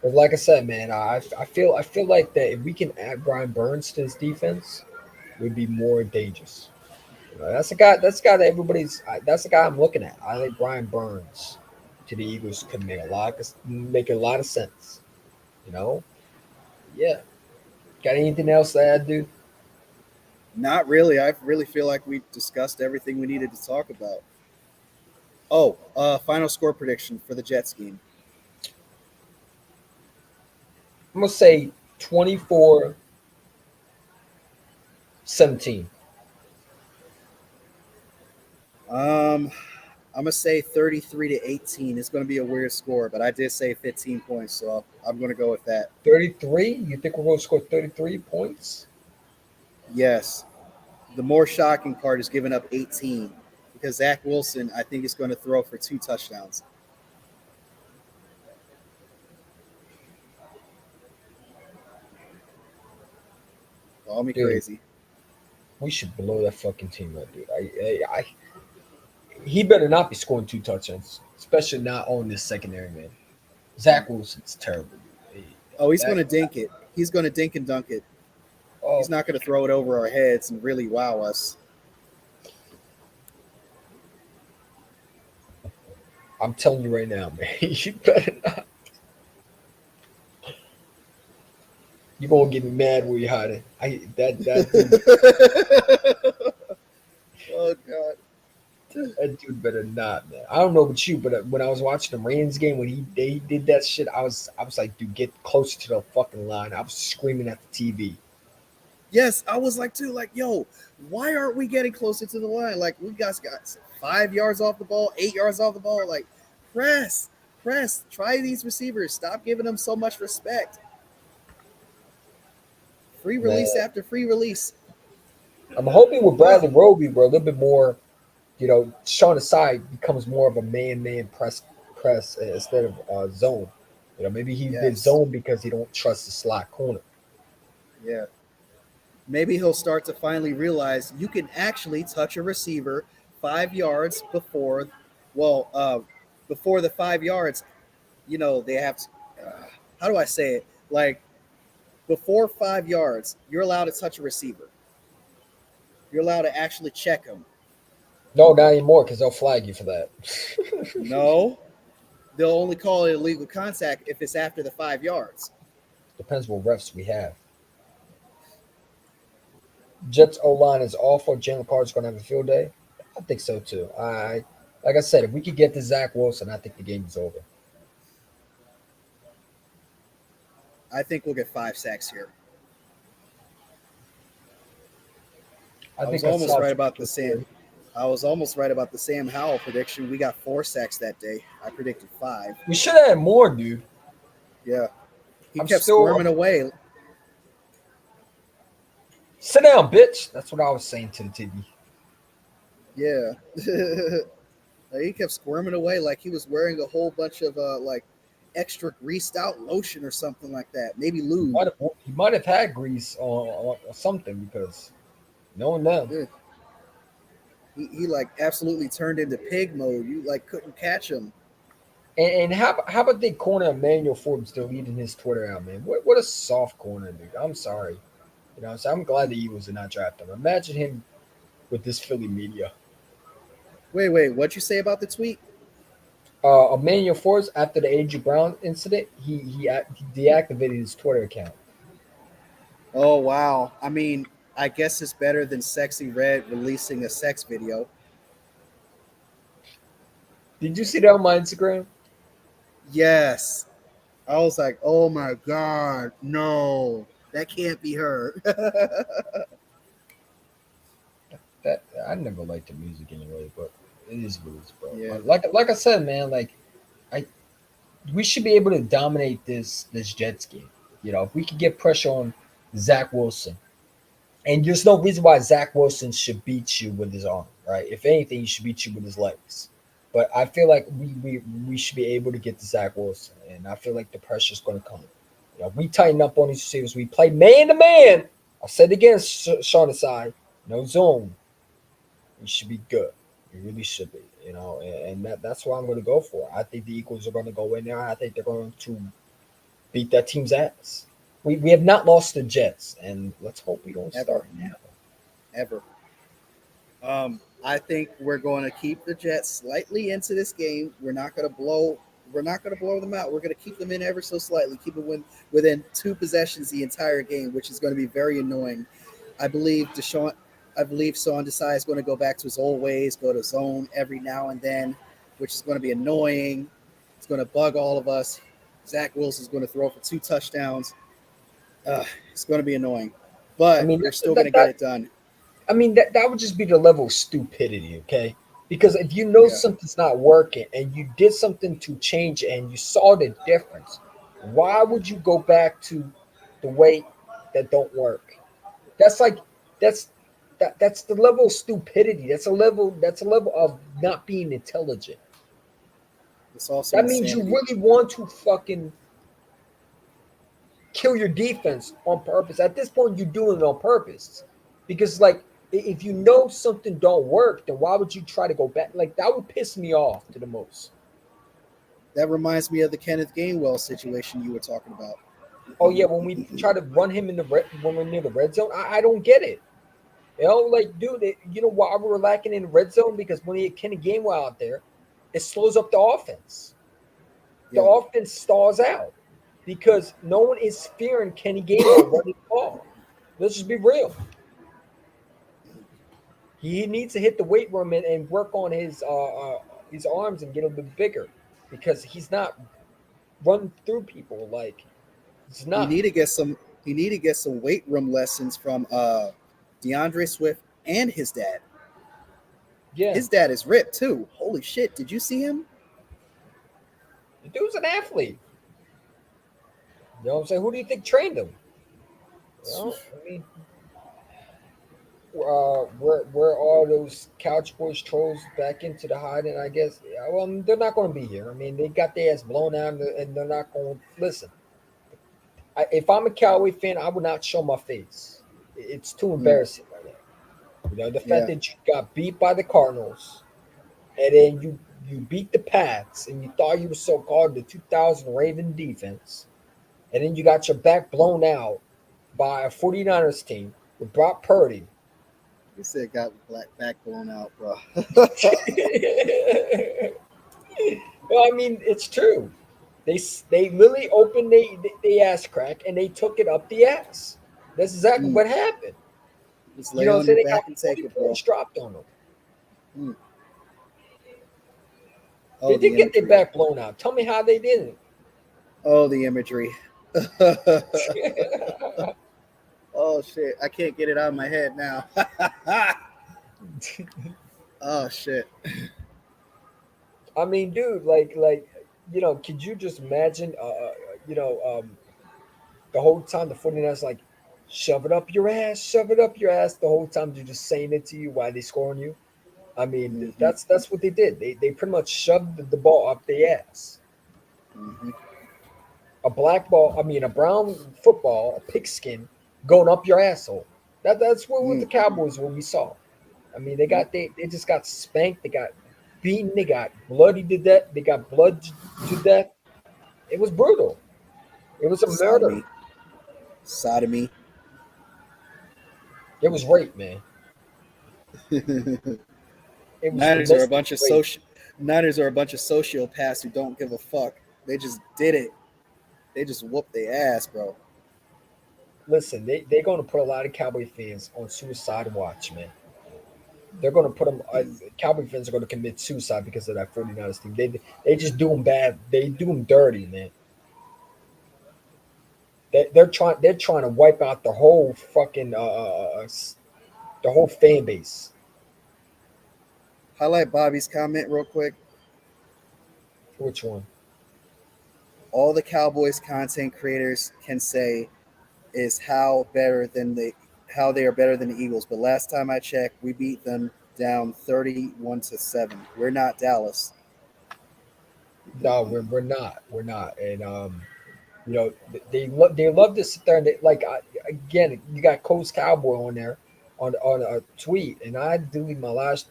But like I said, man, I feel like that if we can add Brian Burns to this defense, we'd be more dangerous. You know, that's the guy that's the guy I'm looking at. I think Brian Burns to the Eagles could make a lot of sense. You know? Yeah. Got anything else to add, dude? Not really. I really feel like we discussed everything we needed to talk about. Oh, final score prediction for the Jets game. I'm going to say 24-17. 17. I'm gonna say 33-18. It's gonna be a weird score, but I did say 15 points, so I'm gonna go with that. 33? You think we're going to score 33 points? Yes. The more shocking part is giving up 18 because Zach Wilson, I think, is going to throw for 2 touchdowns. Call me crazy. We should blow that fucking team up, dude. He better not be scoring 2 touchdowns, especially not on this secondary, man. Zach Wilson's terrible. He's going to dink it. He's going to dink and dunk it. Oh, He's not going to throw it over our heads and really wow us. I'm telling you right now, man. You better not. You're going to get me mad where you're hiding. Oh, God. That dude better not, man. I don't know about you, but when I was watching the Ravens game, when they did that shit, I was like, dude, get closer to the fucking line. I was screaming at the TV. Yes, I was like, too, like, yo, why aren't we getting closer to the line? Like, we got 5 yards off the ball, 8 yards off the ball. Like, press. Try these receivers. Stop giving them so much respect. Free release after free release. I'm hoping with Bradley Roby, bro, a little bit more, Sean Asai becomes more of a man press instead of zone. Maybe he did zone because he don't trust the slot corner. Yeah. Maybe he'll start to finally realize you can actually touch a receiver 5 yards before the 5 yards, they have to, how do I say it? Like, before 5 yards, you're allowed to touch a receiver. You're allowed to actually check him. No, not anymore because they'll flag you for that. No. They'll only call it illegal contact if it's after the 5 yards. Depends what refs we have. Jets O-line is awful. Jalen Carter's going to have a field day. I think so, too. Like I said, if we could get to Zach Wilson, I think the game is over. I think we'll get 5 sacks here. I was almost right about the Sam Howell prediction. We got 4 sacks that day. I predicted 5. We should have had more, dude. Yeah. He kept squirming away. Sit down, bitch. That's what I was saying to the TV. Yeah. He kept squirming away like he was wearing a whole bunch of extra greased out lotion or something like that. Maybe lube. He might have had grease or something because no one knows. Yeah. He absolutely turned into pig mode. You couldn't catch him. And how about the corner Emmanuel Forbes deleting his Twitter out, man? What a soft corner, dude. I'm sorry. So I'm glad the Eagles did not draft him. Imagine him with this Philly media. Wait, what'd you say about the tweet? Emmanuel Forbes, after the A.J. Brown incident, he deactivated his Twitter account. Oh, wow. I mean, I guess it's better than Sexy Red releasing a sex video. Did you see that on my Instagram? Yes. I was like, oh, my God, no. That can't be her. That I never liked the music anyway, but it is what it is, bro. Yeah. Like I said, man, we should be able to dominate this Jets game. If we could get pressure on Zach Wilson, and there's no reason why Zach Wilson should beat you with his arm, right? If anything, he should beat you with his legs. But I feel like we should be able to get to Zach Wilson, and I feel like the pressure is going to come. We tighten up on these receivers. We play man to man. I'll say it again, Sean Asai. No zone. We should be good. We really should be, and that's what I'm going to go for. I think the Eagles are going to go in there. I think they're going to beat that team's ass. We have not lost the Jets, and let's hope we don't start now. Ever. I think we're going to keep the Jets slightly into this game. We're not going to blow them out. We're going to keep them in ever so slightly, keep them within 2 possessions the entire game, which is going to be very annoying. I believe Sean Desai is going to go back to his old ways, go to zone every now and then, which is going to be annoying. It's going to bug all of us. Zach Wilson is going to throw for 2 touchdowns. It's going to be annoying, but we're still going to get it done. I mean, that would just be the level of stupidity, okay? Because if you know something's not working and you did something to change it and you saw the difference, why would you go back to the way that don't work? That's like that's that's the level of stupidity. That's a level of not being intelligent. It's also That means you insanity. really want to fucking kill your defense on purpose. At this point, you're doing it on purpose. Because like if you know something don't work, then why would you try to go back? Like that would piss me off to the most. That reminds me of the Kenneth Gainwell situation you were talking about. Oh yeah, when we try to run him in the when we're near the red zone, I don't get it. You know, like dude, you know why we were lacking in the red zone? Because when you get Kenny Gainwell out there, it slows up the offense. The Yeah. offense stalls out because no one is fearing Kenny Gainwell running the ball. Let's just be real. He needs to hit the weight room and work on his arms and get a little bit bigger because he's not running through people like it's He not. need to get some. He need to get some weight room lessons from DeAndre Swift and his dad. Yeah, His dad is ripped too. Holy shit! Did you see him? the dude's an athlete. You know what I'm saying? Who do you think trained him? You know, I mean, where all those couch boys trolls back into the hiding? I guess. Yeah, well, they're not going to be here. I mean, they got their ass blown out, and they're not going to listen. If I'm a Cowboy fan, I would not show my face. It's too embarrassing right now. You know, the fact Yeah. that you got beat by the Cardinals, and then you beat the Pats, and you thought you were so called the 2000 Raven defense, and then you got your back blown out by a 49ers team with Brock Purdy. He said got black back blown out, bro. Well, I mean, it's true. They really opened they ass crack and they took it up the ass. That's exactly what happened. Just You lay know what I'm on your saying? They got back and 40 take it, bro. points dropped on them. Mm. They Oh, the did get their imagery. back blown out. Tell me how they didn't. Oh, the imagery. Oh shit! I can't get it out of my head now. Oh shit! I mean, dude, like, you know, could you just imagine, you know, the whole time the 49ers like, shove it up your ass. The whole time they're just saying it to you while they scoring you. I mean, Mm-hmm. that's what they did. They pretty much shoved the ball up their ass. Mm-hmm. A black ball, I mean, a brown football, a pigskin going up your asshole. That's what with the Cowboys what we saw. I mean, they just got spanked, they got beaten, they got bloody to death, they got blood to death. It was brutal. It was a murder. Sodomy. Sodomy. It was rape, man. It was Niners are a domestic bunch of rape. Niners are a bunch of sociopaths who don't give a fuck. They just did it. They just whooped their ass, bro. Listen, they're going to put a lot of Cowboy fans on suicide watch, man. They're going to put them. Cowboy fans are going to commit suicide because of that 49ers team. They just do them bad. They do them dirty, man. They're trying to wipe out the whole fucking the whole fan base. Highlight Bobby's comment real quick. Which one? All the Cowboys content creators can say is how they are better than the Eagles. But last time I checked, we beat them down 31-7. We're not Dallas. No, we're not, and you know they love to sit there and again you got Coast Cowboy on there on a tweet, and I deleted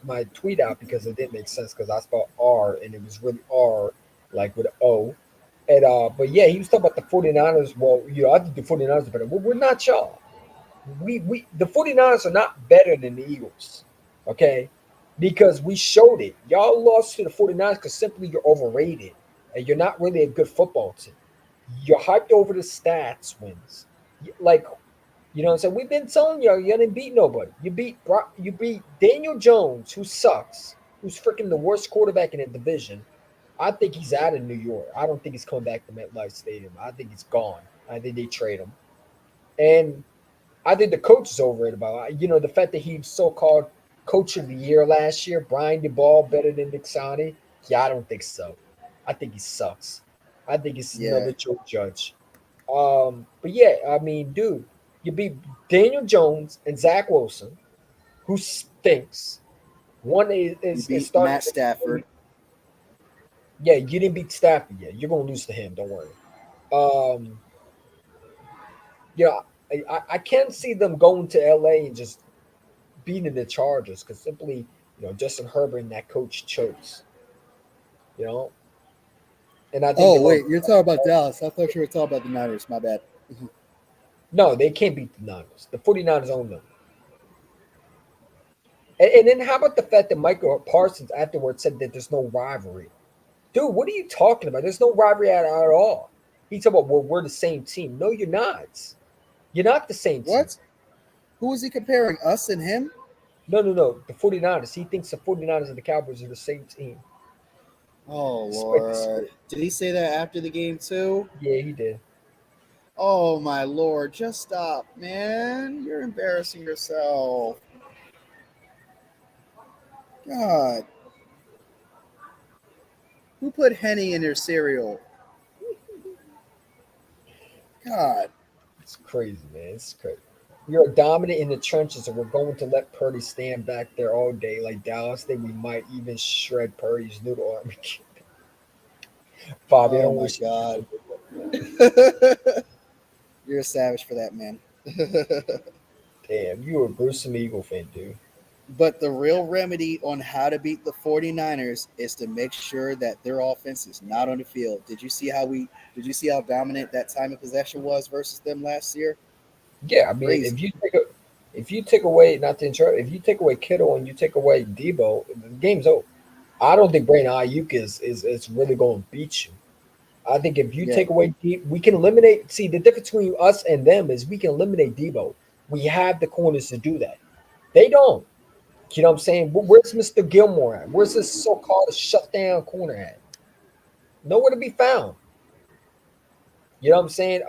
my tweet out because it didn't make sense because I spelled R and it was really R like with an O. And but yeah, he was talking about the 49ers. Well, you know, I think the 49ers are better. Well, we're not y'all. We the 49ers are not better than the Eagles. Okay? Because we showed it. Y'all lost to the 49ers because simply you're overrated and you're not really a good football team. You're hyped over the stats wins. Like, you know what I'm saying? We've been telling you didn't beat nobody. You beat Daniel Jones, who sucks, who's freaking the worst quarterback in the division. I think he's out of New York. I don't think he's coming back to MetLife Stadium. I think he's gone. I think they trade him. And I think the coach is over it about the fact that he's so-called coach of the year last year, Brian DeBall better than Nick Sani. Yeah, I don't think so. I think he sucks. I think it's Yeah. another Joe Judge. But yeah, I mean, dude, you beat Daniel Jones and Zach Wilson, who stinks. One You is beat starting. Matt Stafford. Yeah, you didn't beat Stafford yet. You're gonna lose to him. Don't worry. Um, yeah, I can't see them going to LA and just beating the Chargers because simply, Justin Herbert and that coach chose. You know, and I think Oh they're going. wait, you're talking about Dallas. I thought you were talking about the Niners. My bad. No, they can't beat the Niners. The 49ers own them. And then how about the fact that Michael Parsons afterwards said that there's no rivalry? Dude, what are you talking about? There's no rivalry at all. He talking about, well, we're the same team. No, you're not. You're not the same team. What? Who was he comparing? Us and him? No. The 49ers. He thinks the 49ers and the Cowboys are the same team. Oh Lord. Did he say that after the game too? Yeah, he did. Oh my Lord. Just stop, man. You're embarrassing yourself. God. Who put Henny in their cereal? God. It's crazy, man. It's crazy. We are dominant in the trenches, and we're going to let Purdy stand back there all day like Dallas. Think we might even shred Purdy's noodle army. Bobby, I Oh don't my wish. God. You're a savage for that, man. Damn, you a gruesome Eagle fan, dude. But the real remedy on how to beat the 49ers is to make sure that their offense is not on the field. Did you see how dominant that time of possession was versus them last year? Yeah, I mean, Crazy. if you take away not to interrupt, if you take away Kittle and you take away Debo, the game's over. I don't think Brandon Ayuk is really going to beat you. I think if you Yeah. take away we can eliminate. See, the difference between us and them is we can eliminate Debo. We have the corners to do that. They don't. You know what I'm saying? Where's Mr. Gilmore at? Where's this so-called shutdown corner at? Nowhere to be found. You know what I'm saying?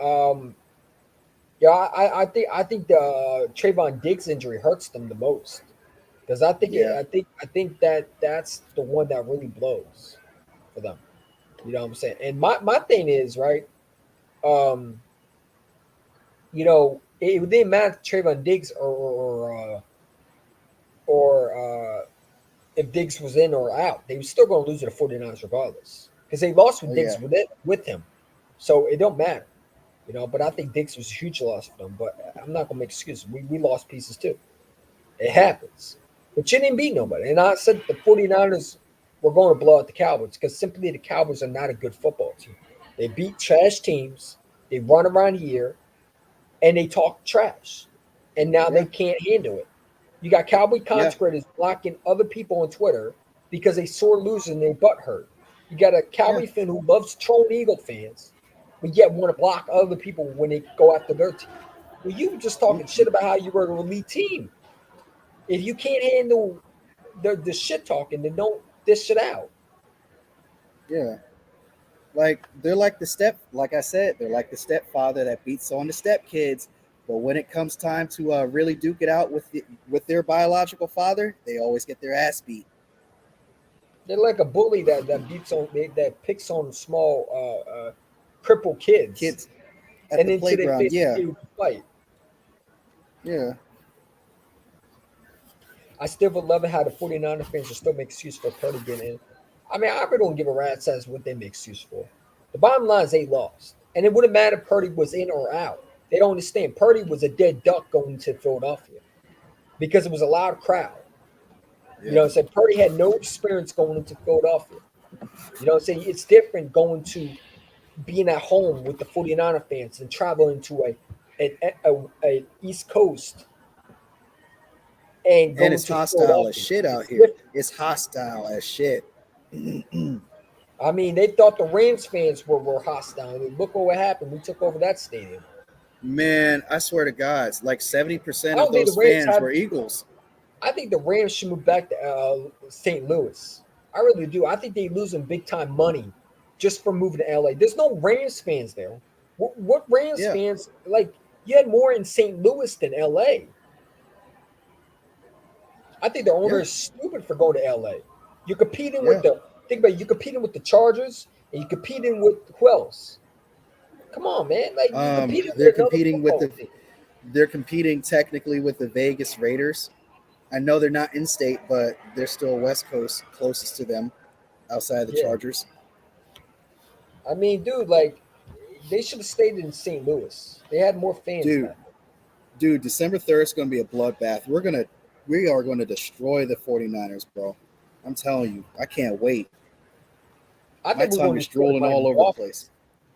Yeah, I think the Trayvon Diggs injury hurts them the most because Yeah. I think that that's the one that really blows for them. You know what I'm saying? And my thing is right. Um, it didn't matter if Trayvon Diggs or if Diggs was in or out, they were still going to lose to the 49ers regardless because they lost with Oh Diggs yeah. with him. So it don't matter, But I think Diggs was a huge loss for them. But I'm not going to make excuses. We lost pieces too. It happens. But you didn't beat nobody. And I said the 49ers were going to blow out the Cowboys because simply the Cowboys are not a good football team. They beat trash teams. They run around here and they talk trash. And now Yeah. they can't handle it. You got Cowboy Yeah. consecrators blocking other people on Twitter because they sore losing and they butt hurt. You got a Yeah. Cowboy fan who loves trolling Eagle fans, but yet want to block other people when they go after their team. Well, you were just talking shit about how you were an elite team. If you can't handle the shit talking, then don't dish it out. Yeah. Like like I said, they're like the stepfather that beats on the stepkids. But when it comes time to really duke it out with their biological father, they always get their ass beat. They're like a bully that beats on that picks on small crippled kids, Kids at and the until they playground, face yeah, the fight. yeah, I still would love it how the 49er fans will still make excuse for Purdy getting in. I mean, I really don't give a rat's ass what they make excuse for. The bottom line is they lost. And it wouldn't matter if Purdy was in or out. They don't understand. Purdy was a dead duck going to Philadelphia because it was a loud crowd. You know yeah, what I'm saying? Purdy had no experience going into Philadelphia. You know what I'm saying? It's different going to being at home with the 49er fans and traveling to a East Coast and and going it's to hostile as Philadelphia. shit out It's here. different. It's hostile as shit. I mean, they thought the Rams fans were hostile. And look what happened. We took over that stadium. Man, I swear to God, like 70% I of don't think the those Rams fans have. were Eagles. I think the Rams should move back to St. Louis. I really do. I think they losing big time money just for moving to LA. There's no Rams fans there. What Rams Yeah, fans like? You had more in St. Louis than LA. I think the owner is stupid for going to LA. You're competing with you're competing with the Chargers and you're competing with who else? Come on, man. Like you're competing with another football team. They're competing technically with the Vegas Raiders. I know they're not in state, but they're still West Coast, closest to them outside of the Chargers. I mean, dude, like they should have stayed in St. Louis. They had more fans. Dude, December 3rd is going to be a bloodbath. We are going to destroy the 49ers, bro. I'm telling you, I can't wait. I think my tongue is drooling all over the place.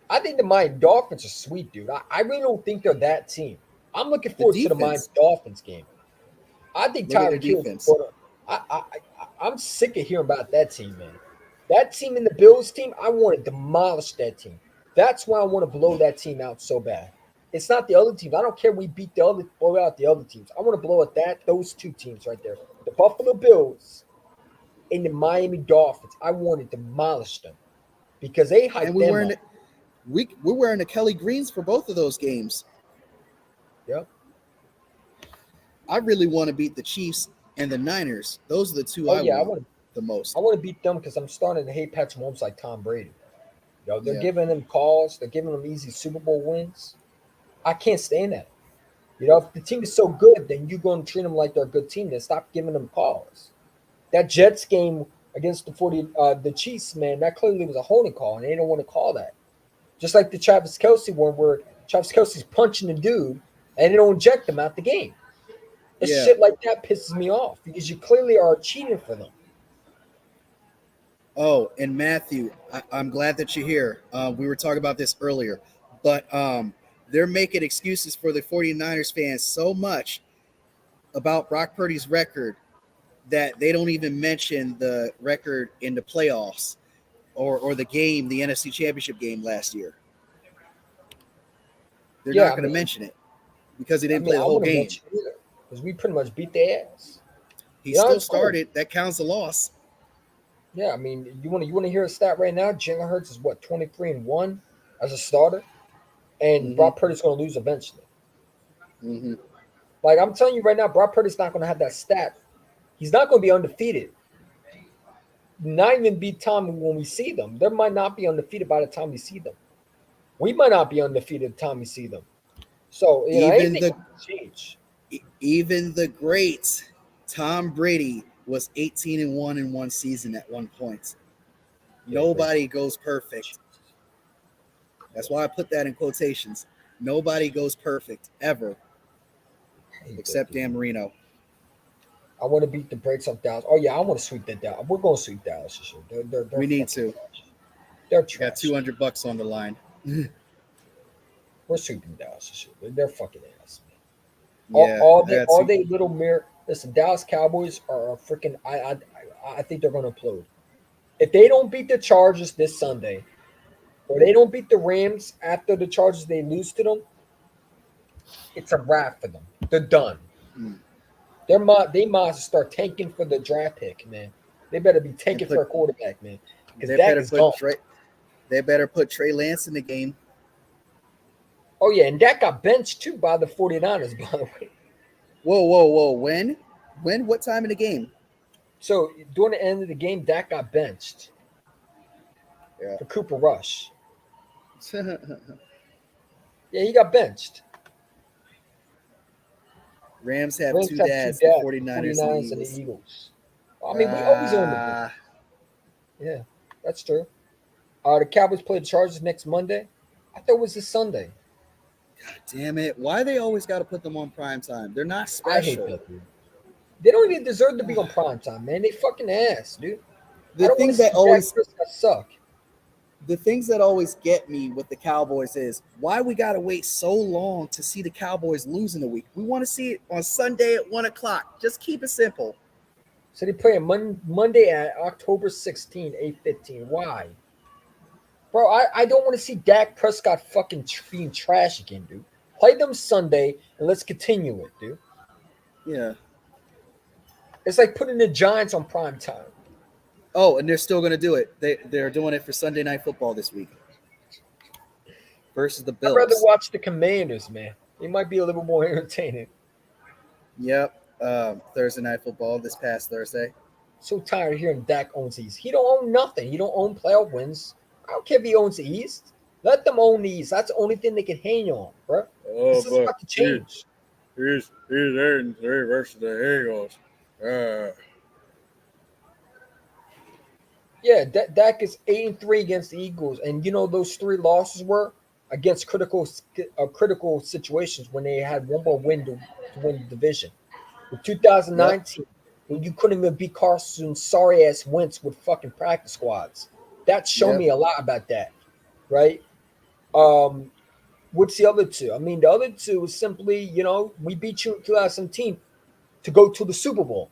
I think the Miami Dolphins are sweet, dude. I really don't think they're that team. I'm looking forward to the Miami Dolphins game. I think Tyreek Hill. I'm sick of hearing about that team, man. That team and the Bills team, I want to demolish that team. That's why I want to blow that team out so bad. It's not the other teams. I don't care if we blow out the other teams. I want to blow out those two teams right there. The Buffalo Bills and the Miami Dolphins. I want to demolish them because they hyped them up. We're wearing the Kelly Greens for both of those games. Yep. I really want to beat the Chiefs and the Niners. Those are the two I want the most. I want to beat them because I'm starting to hate Patrick Mahomes like Tom Brady. They're giving them calls. They're giving them easy Super Bowl wins. I can't stand that. If the team is so good, then you're going to treat them like they're a good team. Then stop giving them calls. That Jets game against the Chiefs, man, that clearly was a holding call, and they don't want to call that. Just like the Travis Kelce one where Travis Kelce's punching the dude, and they don't eject him out the game. Shit like that pisses me off because you clearly are cheating for them. Oh, and Matthew, I'm glad that you're here. We were talking about this earlier, but they're making excuses for the 49ers fans so much about Brock Purdy's record that they don't even mention the record in the playoffs or the game, the NFC Championship game last year. They're not going to mention it because he didn't play the whole game. Because we pretty much beat their ass. He still started. That counts a loss. Yeah, I mean, you want to hear a stat right now? Jalen Hurts is 23-1 as a starter, and Brock Purdy's going to lose eventually. Mm-hmm. Like I'm telling you right now, Brock Purdy's not going to have that stat. He's not going to be undefeated. Not even be time when we see them. They might not be undefeated by the time we see them. We might not be undefeated by the time we see them. So even the great Tom Brady was 18-1 in one season at one point. Nobody goes perfect. That's why I put that in quotations. Nobody goes perfect ever, except Dan Marino. I want to beat the brakes off Dallas. Oh yeah, I want to sweep that down. We're going to sweep Dallas this year. They're we need to. Trash. They're trash. Got $200 on the line. We're sweeping Dallas this year. They're fucking ass, Yeah, man. All they little mirror. Listen, Dallas Cowboys are freaking. I think they're going to implode. If they don't beat the Chargers this Sunday, or they don't beat the Rams after the Chargers, they lose to them. It's a wrap for them. They're done. They might start tanking for the draft pick, man. They better be tanking for a quarterback, man. Because they better put Trey Lance in the game. Oh, yeah, and that got benched, too, by the 49ers, by the way. Whoa. When? What time in the game? So, during the end of the game, Dak got benched for Cooper Rush. Yeah, he got benched. Rams have two dads, the 49ers and the Eagles. I mean, we always own the Yeah, that's true. The Cowboys play the Chargers next Monday. I thought it was this Sunday. God damn it. Why they always got to put them on prime time? They're not special. I hate that, dude. They don't even deserve to be on prime time, man. They fucking ass, dude. The things that always get me with the Cowboys is why we got to wait so long to see the Cowboys lose in a week. We want to see it on Sunday at 1:00. Just keep it simple. So they play on Monday at October 16, 8:15. Why? Bro, I don't want to see Dak Prescott fucking being trash again, dude. Play them Sunday and let's continue it, dude. Yeah. It's like putting the Giants on prime time. Oh, and they're still going to do it. They're doing it for Sunday Night Football this week versus the Bills. I'd rather watch the Commanders, man. It might be a little more entertaining. Yep. Thursday night football this past Thursday. So tired of hearing Dak owns the East. He don't own nothing. He don't own playoff wins. I don't care if he owns the East. Let them own the East. That's the only thing they can hang on, bro. This is about to change. He's 8-3 versus the Eagles. Yeah, Dak is 8-3 against the Eagles, and you know those 3 losses were against critical situations when they had one more win to win the division. In 2019, when you couldn't even beat Carson's sorry ass Wentz with fucking practice squads, that showed me a lot about that, right? What's the other 2? I mean, the other 2 is simply, you know, we beat you in 2017 to go to the Super Bowl.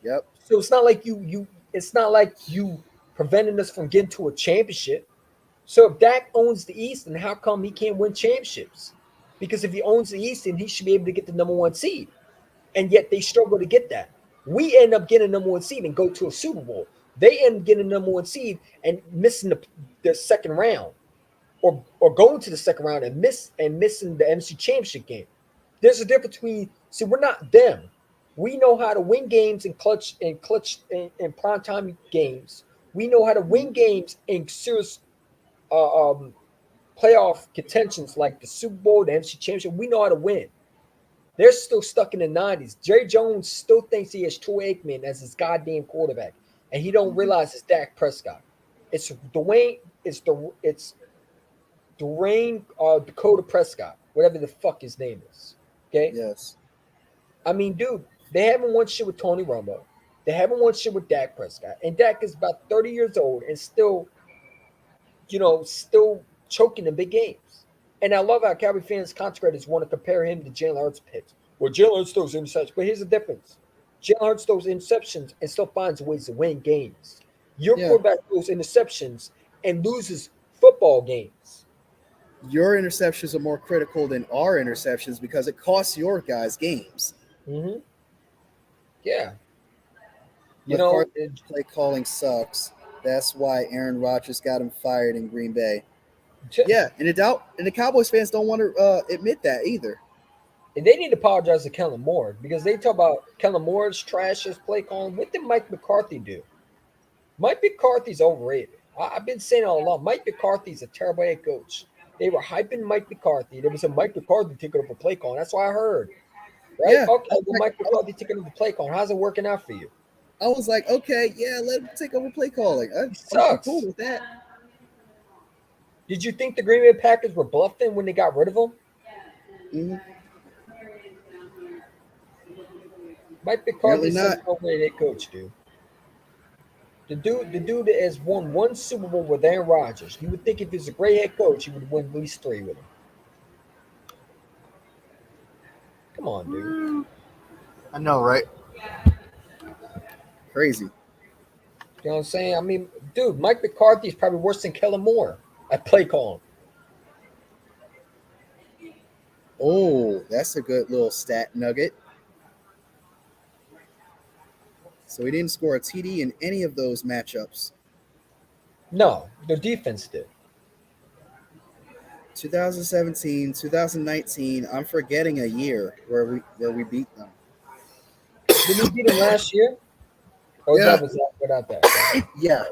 Yep. So it's not like it's not like you preventing us from getting to a championship. So if Dak owns the East, then how come he can't win championships? Because if he owns the East, then he should be able to get the number 1 seed. And yet they struggle to get that. We end up getting number 1 seed and go to a Super Bowl. They end up getting number 1 seed and missing the second round, or going to the second round and missing the MC Championship game. There's a difference between. See, we're not them. We know how to win games in clutch and primetime games. We know how to win games in serious playoff contentions like the Super Bowl, the NFC Championship. We know how to win. They're still stuck in the 90s. Jerry Jones still thinks he has Troy Aikman as his goddamn quarterback, and he don't realize it's Dak Prescott. It's Dwayne. It's Dwayne Dakota Prescott, whatever the fuck his name is. Okay. Yes. I mean, dude, they haven't won shit with Tony Romo. They haven't won shit with Dak Prescott, and Dak is about 30 years old and still, you know, still choking in big games. And I love how Cowboy fans, contractors want to compare him to Jalen Hurts pitch. Well, Jalen Hurts throws interceptions, but here's the difference: Jalen Hurts throws interceptions and still finds ways to win games. Your quarterback throws interceptions and loses football games. Your interceptions are more critical than our interceptions because it costs your guys games. Mm-hmm. Yeah. You But know, play calling sucks. That's why Aaron Rodgers got him fired in Green Bay. Yeah, and the Cowboys fans don't want to admit that either. And they need to apologize to Kellen Moore because they talk about Kellen Moore's trash as play calling. What did Mike McCarthy do? Mike McCarthy's overrated. I've been saying all along, Mike McCarthy's a terrible head coach. They were hyping Mike McCarthy. There was a Mike McCarthy taking over play calling. That's what I heard. Right? Yeah, okay, well, Mike McCarthy taking over play calling. How's it working out for you? I was like, okay, yeah, let him take over play calling. I'm cool with that. Did you think the Green Bay Packers were bluffing when they got rid of him? Mm-hmm. Mike McCarthy is such no way head coach, dude. The dude that has won 1 Super Bowl with Aaron Rodgers. You would think if he's a great head coach, he would win at least 3 with him. Come on, dude. I know, right? Crazy. You know what I'm saying? I mean, dude, Mike McCarthy is probably worse than Kellen Moore at play calling. Oh, that's a good little stat nugget. So he didn't score a TD in any of those matchups. No, their defense did. 2017, 2019. I'm forgetting a year where we beat them. Did we beat them last year? Or yeah. Was that without that? Yeah.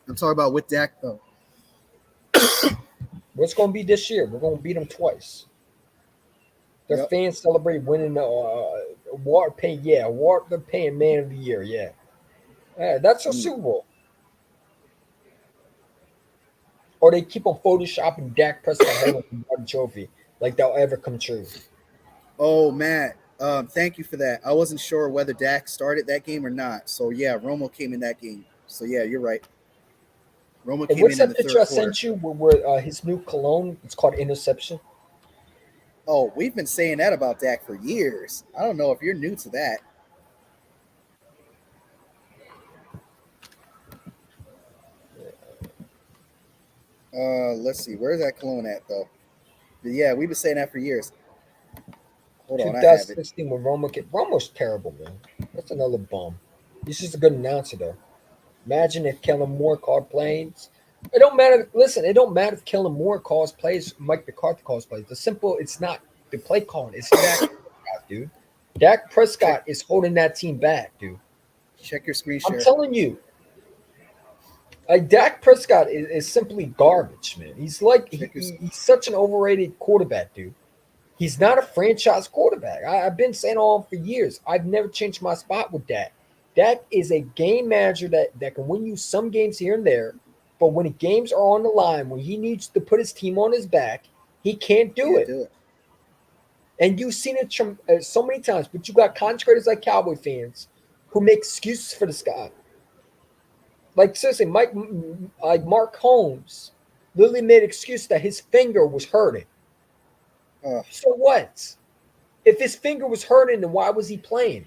I'm talking about with Dak though. What's going to be this year? We're going to beat them twice. Their fans celebrate winning the award. They're paying Man of the Year. Yeah, that's a Super Bowl. Or they keep on photoshopping Dak Prescott holding the trophy like that'll ever come true. Oh, Matt, thank you for that. I wasn't sure whether Dak started that game or not. So yeah, Romo came in that game. So yeah, you're right. Romo came in the third quarter. What's that picture I sent you where his new cologne? It's called Interception. Oh, we've been saying that about Dak for years. I don't know if you're new to that. Let's see. Where's that cologne at, though? But yeah, we've been saying that for years. Hold on, 2016 when Romo's terrible, man. That's another bum. He's just a good announcer, though. Imagine if Kellen Moore called plays It don't matter. Listen, it don't matter if Kellen Moore calls plays, Mike McCarthy calls plays. It's not the play calling. It's Dak Prescott, dude. Dak Prescott is holding that team back, dude. Check your screen I'm share. telling you, like Dak Prescott is simply garbage, man. He's like he's such an overrated quarterback, dude. He's not a franchise quarterback. I've been saying all for years. I've never changed my spot with Dak. Dak is a game manager that can win you some games here and there, but when the games are on the line, when he needs to put his team on his back, he can't do it. And you've seen it so many times. But you got contractors like Cowboy fans who make excuses for this guy. Like seriously, Mark Holmes literally made excuse that his finger was hurting. So what? If his finger was hurting, then why was he playing?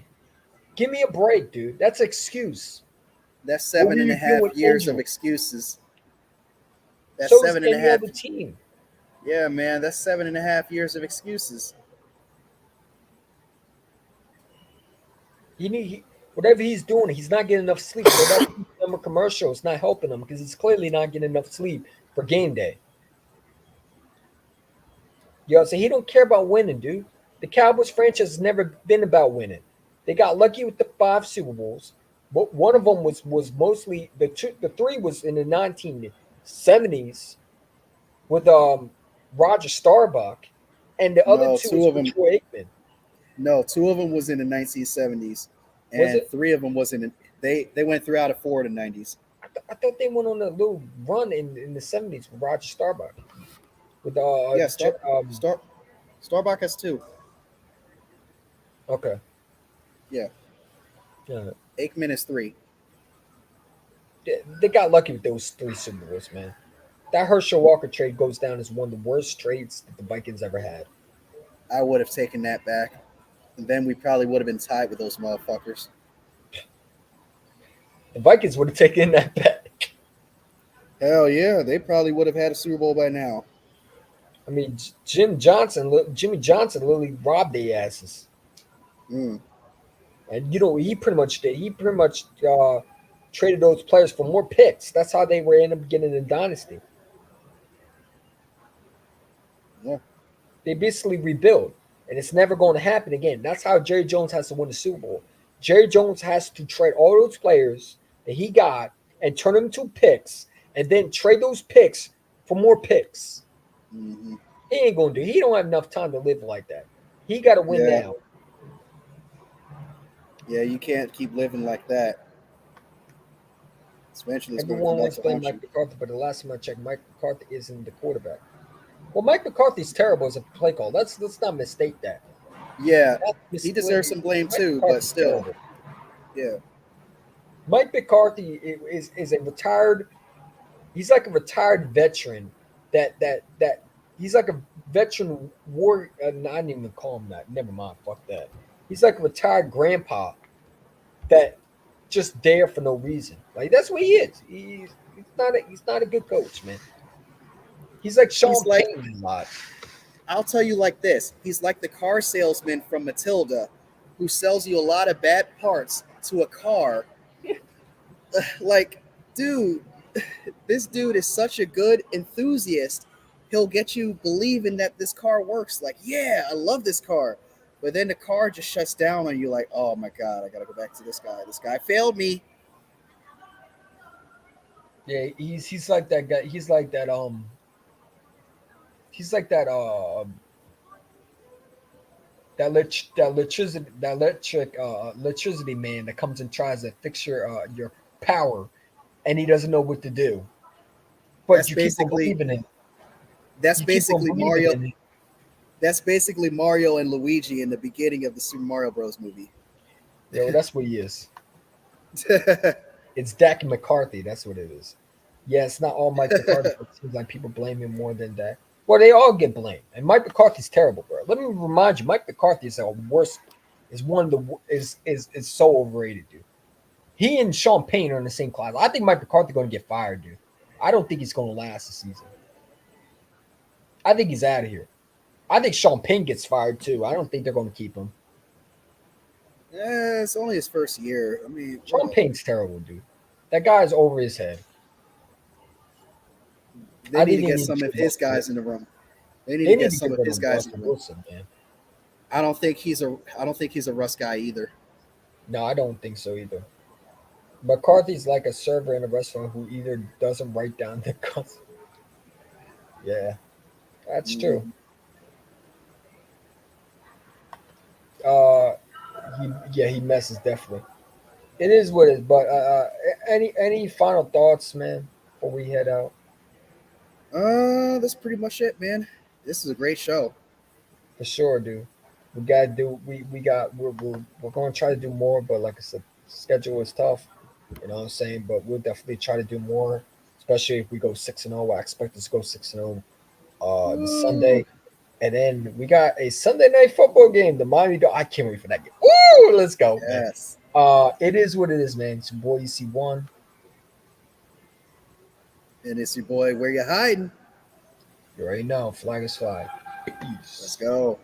Give me a break, dude. That's an excuse. That's 7.5 years of excuses. That's so 7.5. Other team. Yeah, man, that's 7.5 years of excuses. Whatever he's doing, he's not getting enough sleep. So that's a commercial. It's not helping him because he's clearly not getting enough sleep for game day. So he don't care about winning, dude. The Cowboys franchise has never been about winning. They got lucky with the 5 Super Bowls, but one of them was mostly the 3 was in the 1970s with Roger Staubach, and the other 2 was with Troy Aikman. No, 2 of them was in the 1970s, and 3 of them was in. They went throughout a 4 in the 90s. I thought they went on a little run in the 70s with Roger Staubach. With Staubach has 2. Okay. Yeah. Aikman is 3. They got lucky with those 3 Super Bowls, man. That Herschel Walker trade goes down as one of the worst trades that the Vikings ever had. I would have taken that back, and then we probably would have been tied with those motherfuckers. The Vikings would have taken that back. Hell yeah, they probably would have had a Super Bowl by now. I mean, Jimmy Johnson literally robbed their asses. And he pretty much did. He pretty much traded those players for more picks. That's how they were ended up getting a dynasty. Yeah. They basically rebuild, and it's never going to happen again. That's how Jerry Jones has to win the Super Bowl. Jerry Jones has to trade all those players that he got and turn them into picks, and then trade those picks for more picks. Mm-hmm. He ain't going to do. He don't have enough time to live like that. He got to win now. Yeah, you can't keep living like that. Eventually, everyone wants to blame Mike McCarthy, but the last time I checked, Mike McCarthy isn't the quarterback. Well, Mike McCarthy's terrible as a play call. Let's not mistake that. Yeah, he deserves some blame too, but still. Terrible. Yeah. Mike McCarthy is a retired. He's like a retired veteran. That he's like a veteran war. I didn't even call him that. Never mind. Fuck that. He's like a retired grandpa that just there for no reason. Like that's what he is. He's not a good coach, man. He's like Sean Payton a lot. I'll tell you like this. He's like the car salesman from Matilda who sells you a lot of bad parts to a car. Like, dude, this dude is such a good enthusiast. He'll get you believing that this car works. Like, yeah, I love this car. But then the car just shuts down on you like, oh my God, I got to go back to this guy. This guy failed me. Yeah, he's like that guy. He's like that electricity man that comes and tries to fix your power, and he doesn't know what to do. But that's you basically keep believing in. That's basically Mario. That's basically Mario and Luigi in the beginning of the Super Mario Bros. Movie. Yeah, well, that's what he is. It's Dak and McCarthy. That's what it is. Yeah, it's not all Mike McCarthy. It seems like people blame him more than Dak. Well, they all get blamed. And Mike McCarthy's terrible, bro. Let me remind you, Mike McCarthy is is so overrated, dude. He and Sean Payne are in the same class. I think Mike McCarthy's going to get fired, dude. I don't think he's going to last the season. I think he's out of here. I think Sean Payne gets fired too. I don't think they're going to keep him. Yeah, it's only his first year. I mean, Sean Payne's terrible, dude. That guy's over his head. They need to get some of his guys in the room. They need to get some of his guys in the room. Wilson, man. I don't think he's a Russ guy either. No, I don't think so either. McCarthy's like a server in a restaurant who either doesn't write down the cuts. Yeah, that's true. He messes definitely. It is what it is. But any final thoughts, man, before we head out? That's pretty much it, man. This is a great show. For sure, dude. We gotta do. We're going to try to do more, but like I said, schedule is tough. You know what I'm saying? But we'll definitely try to do more, especially if we go 6-0. I expect us to go 6-0 this Sunday. And then we got a Sunday night football game. The Miami Dolphins. I can't wait for that game. Woo! Let's go, Yes. man. It is what it is, man. It's your boy EC1. And it's your boy. Where you hiding? You already know. Flag is fly. Peace. Let's go.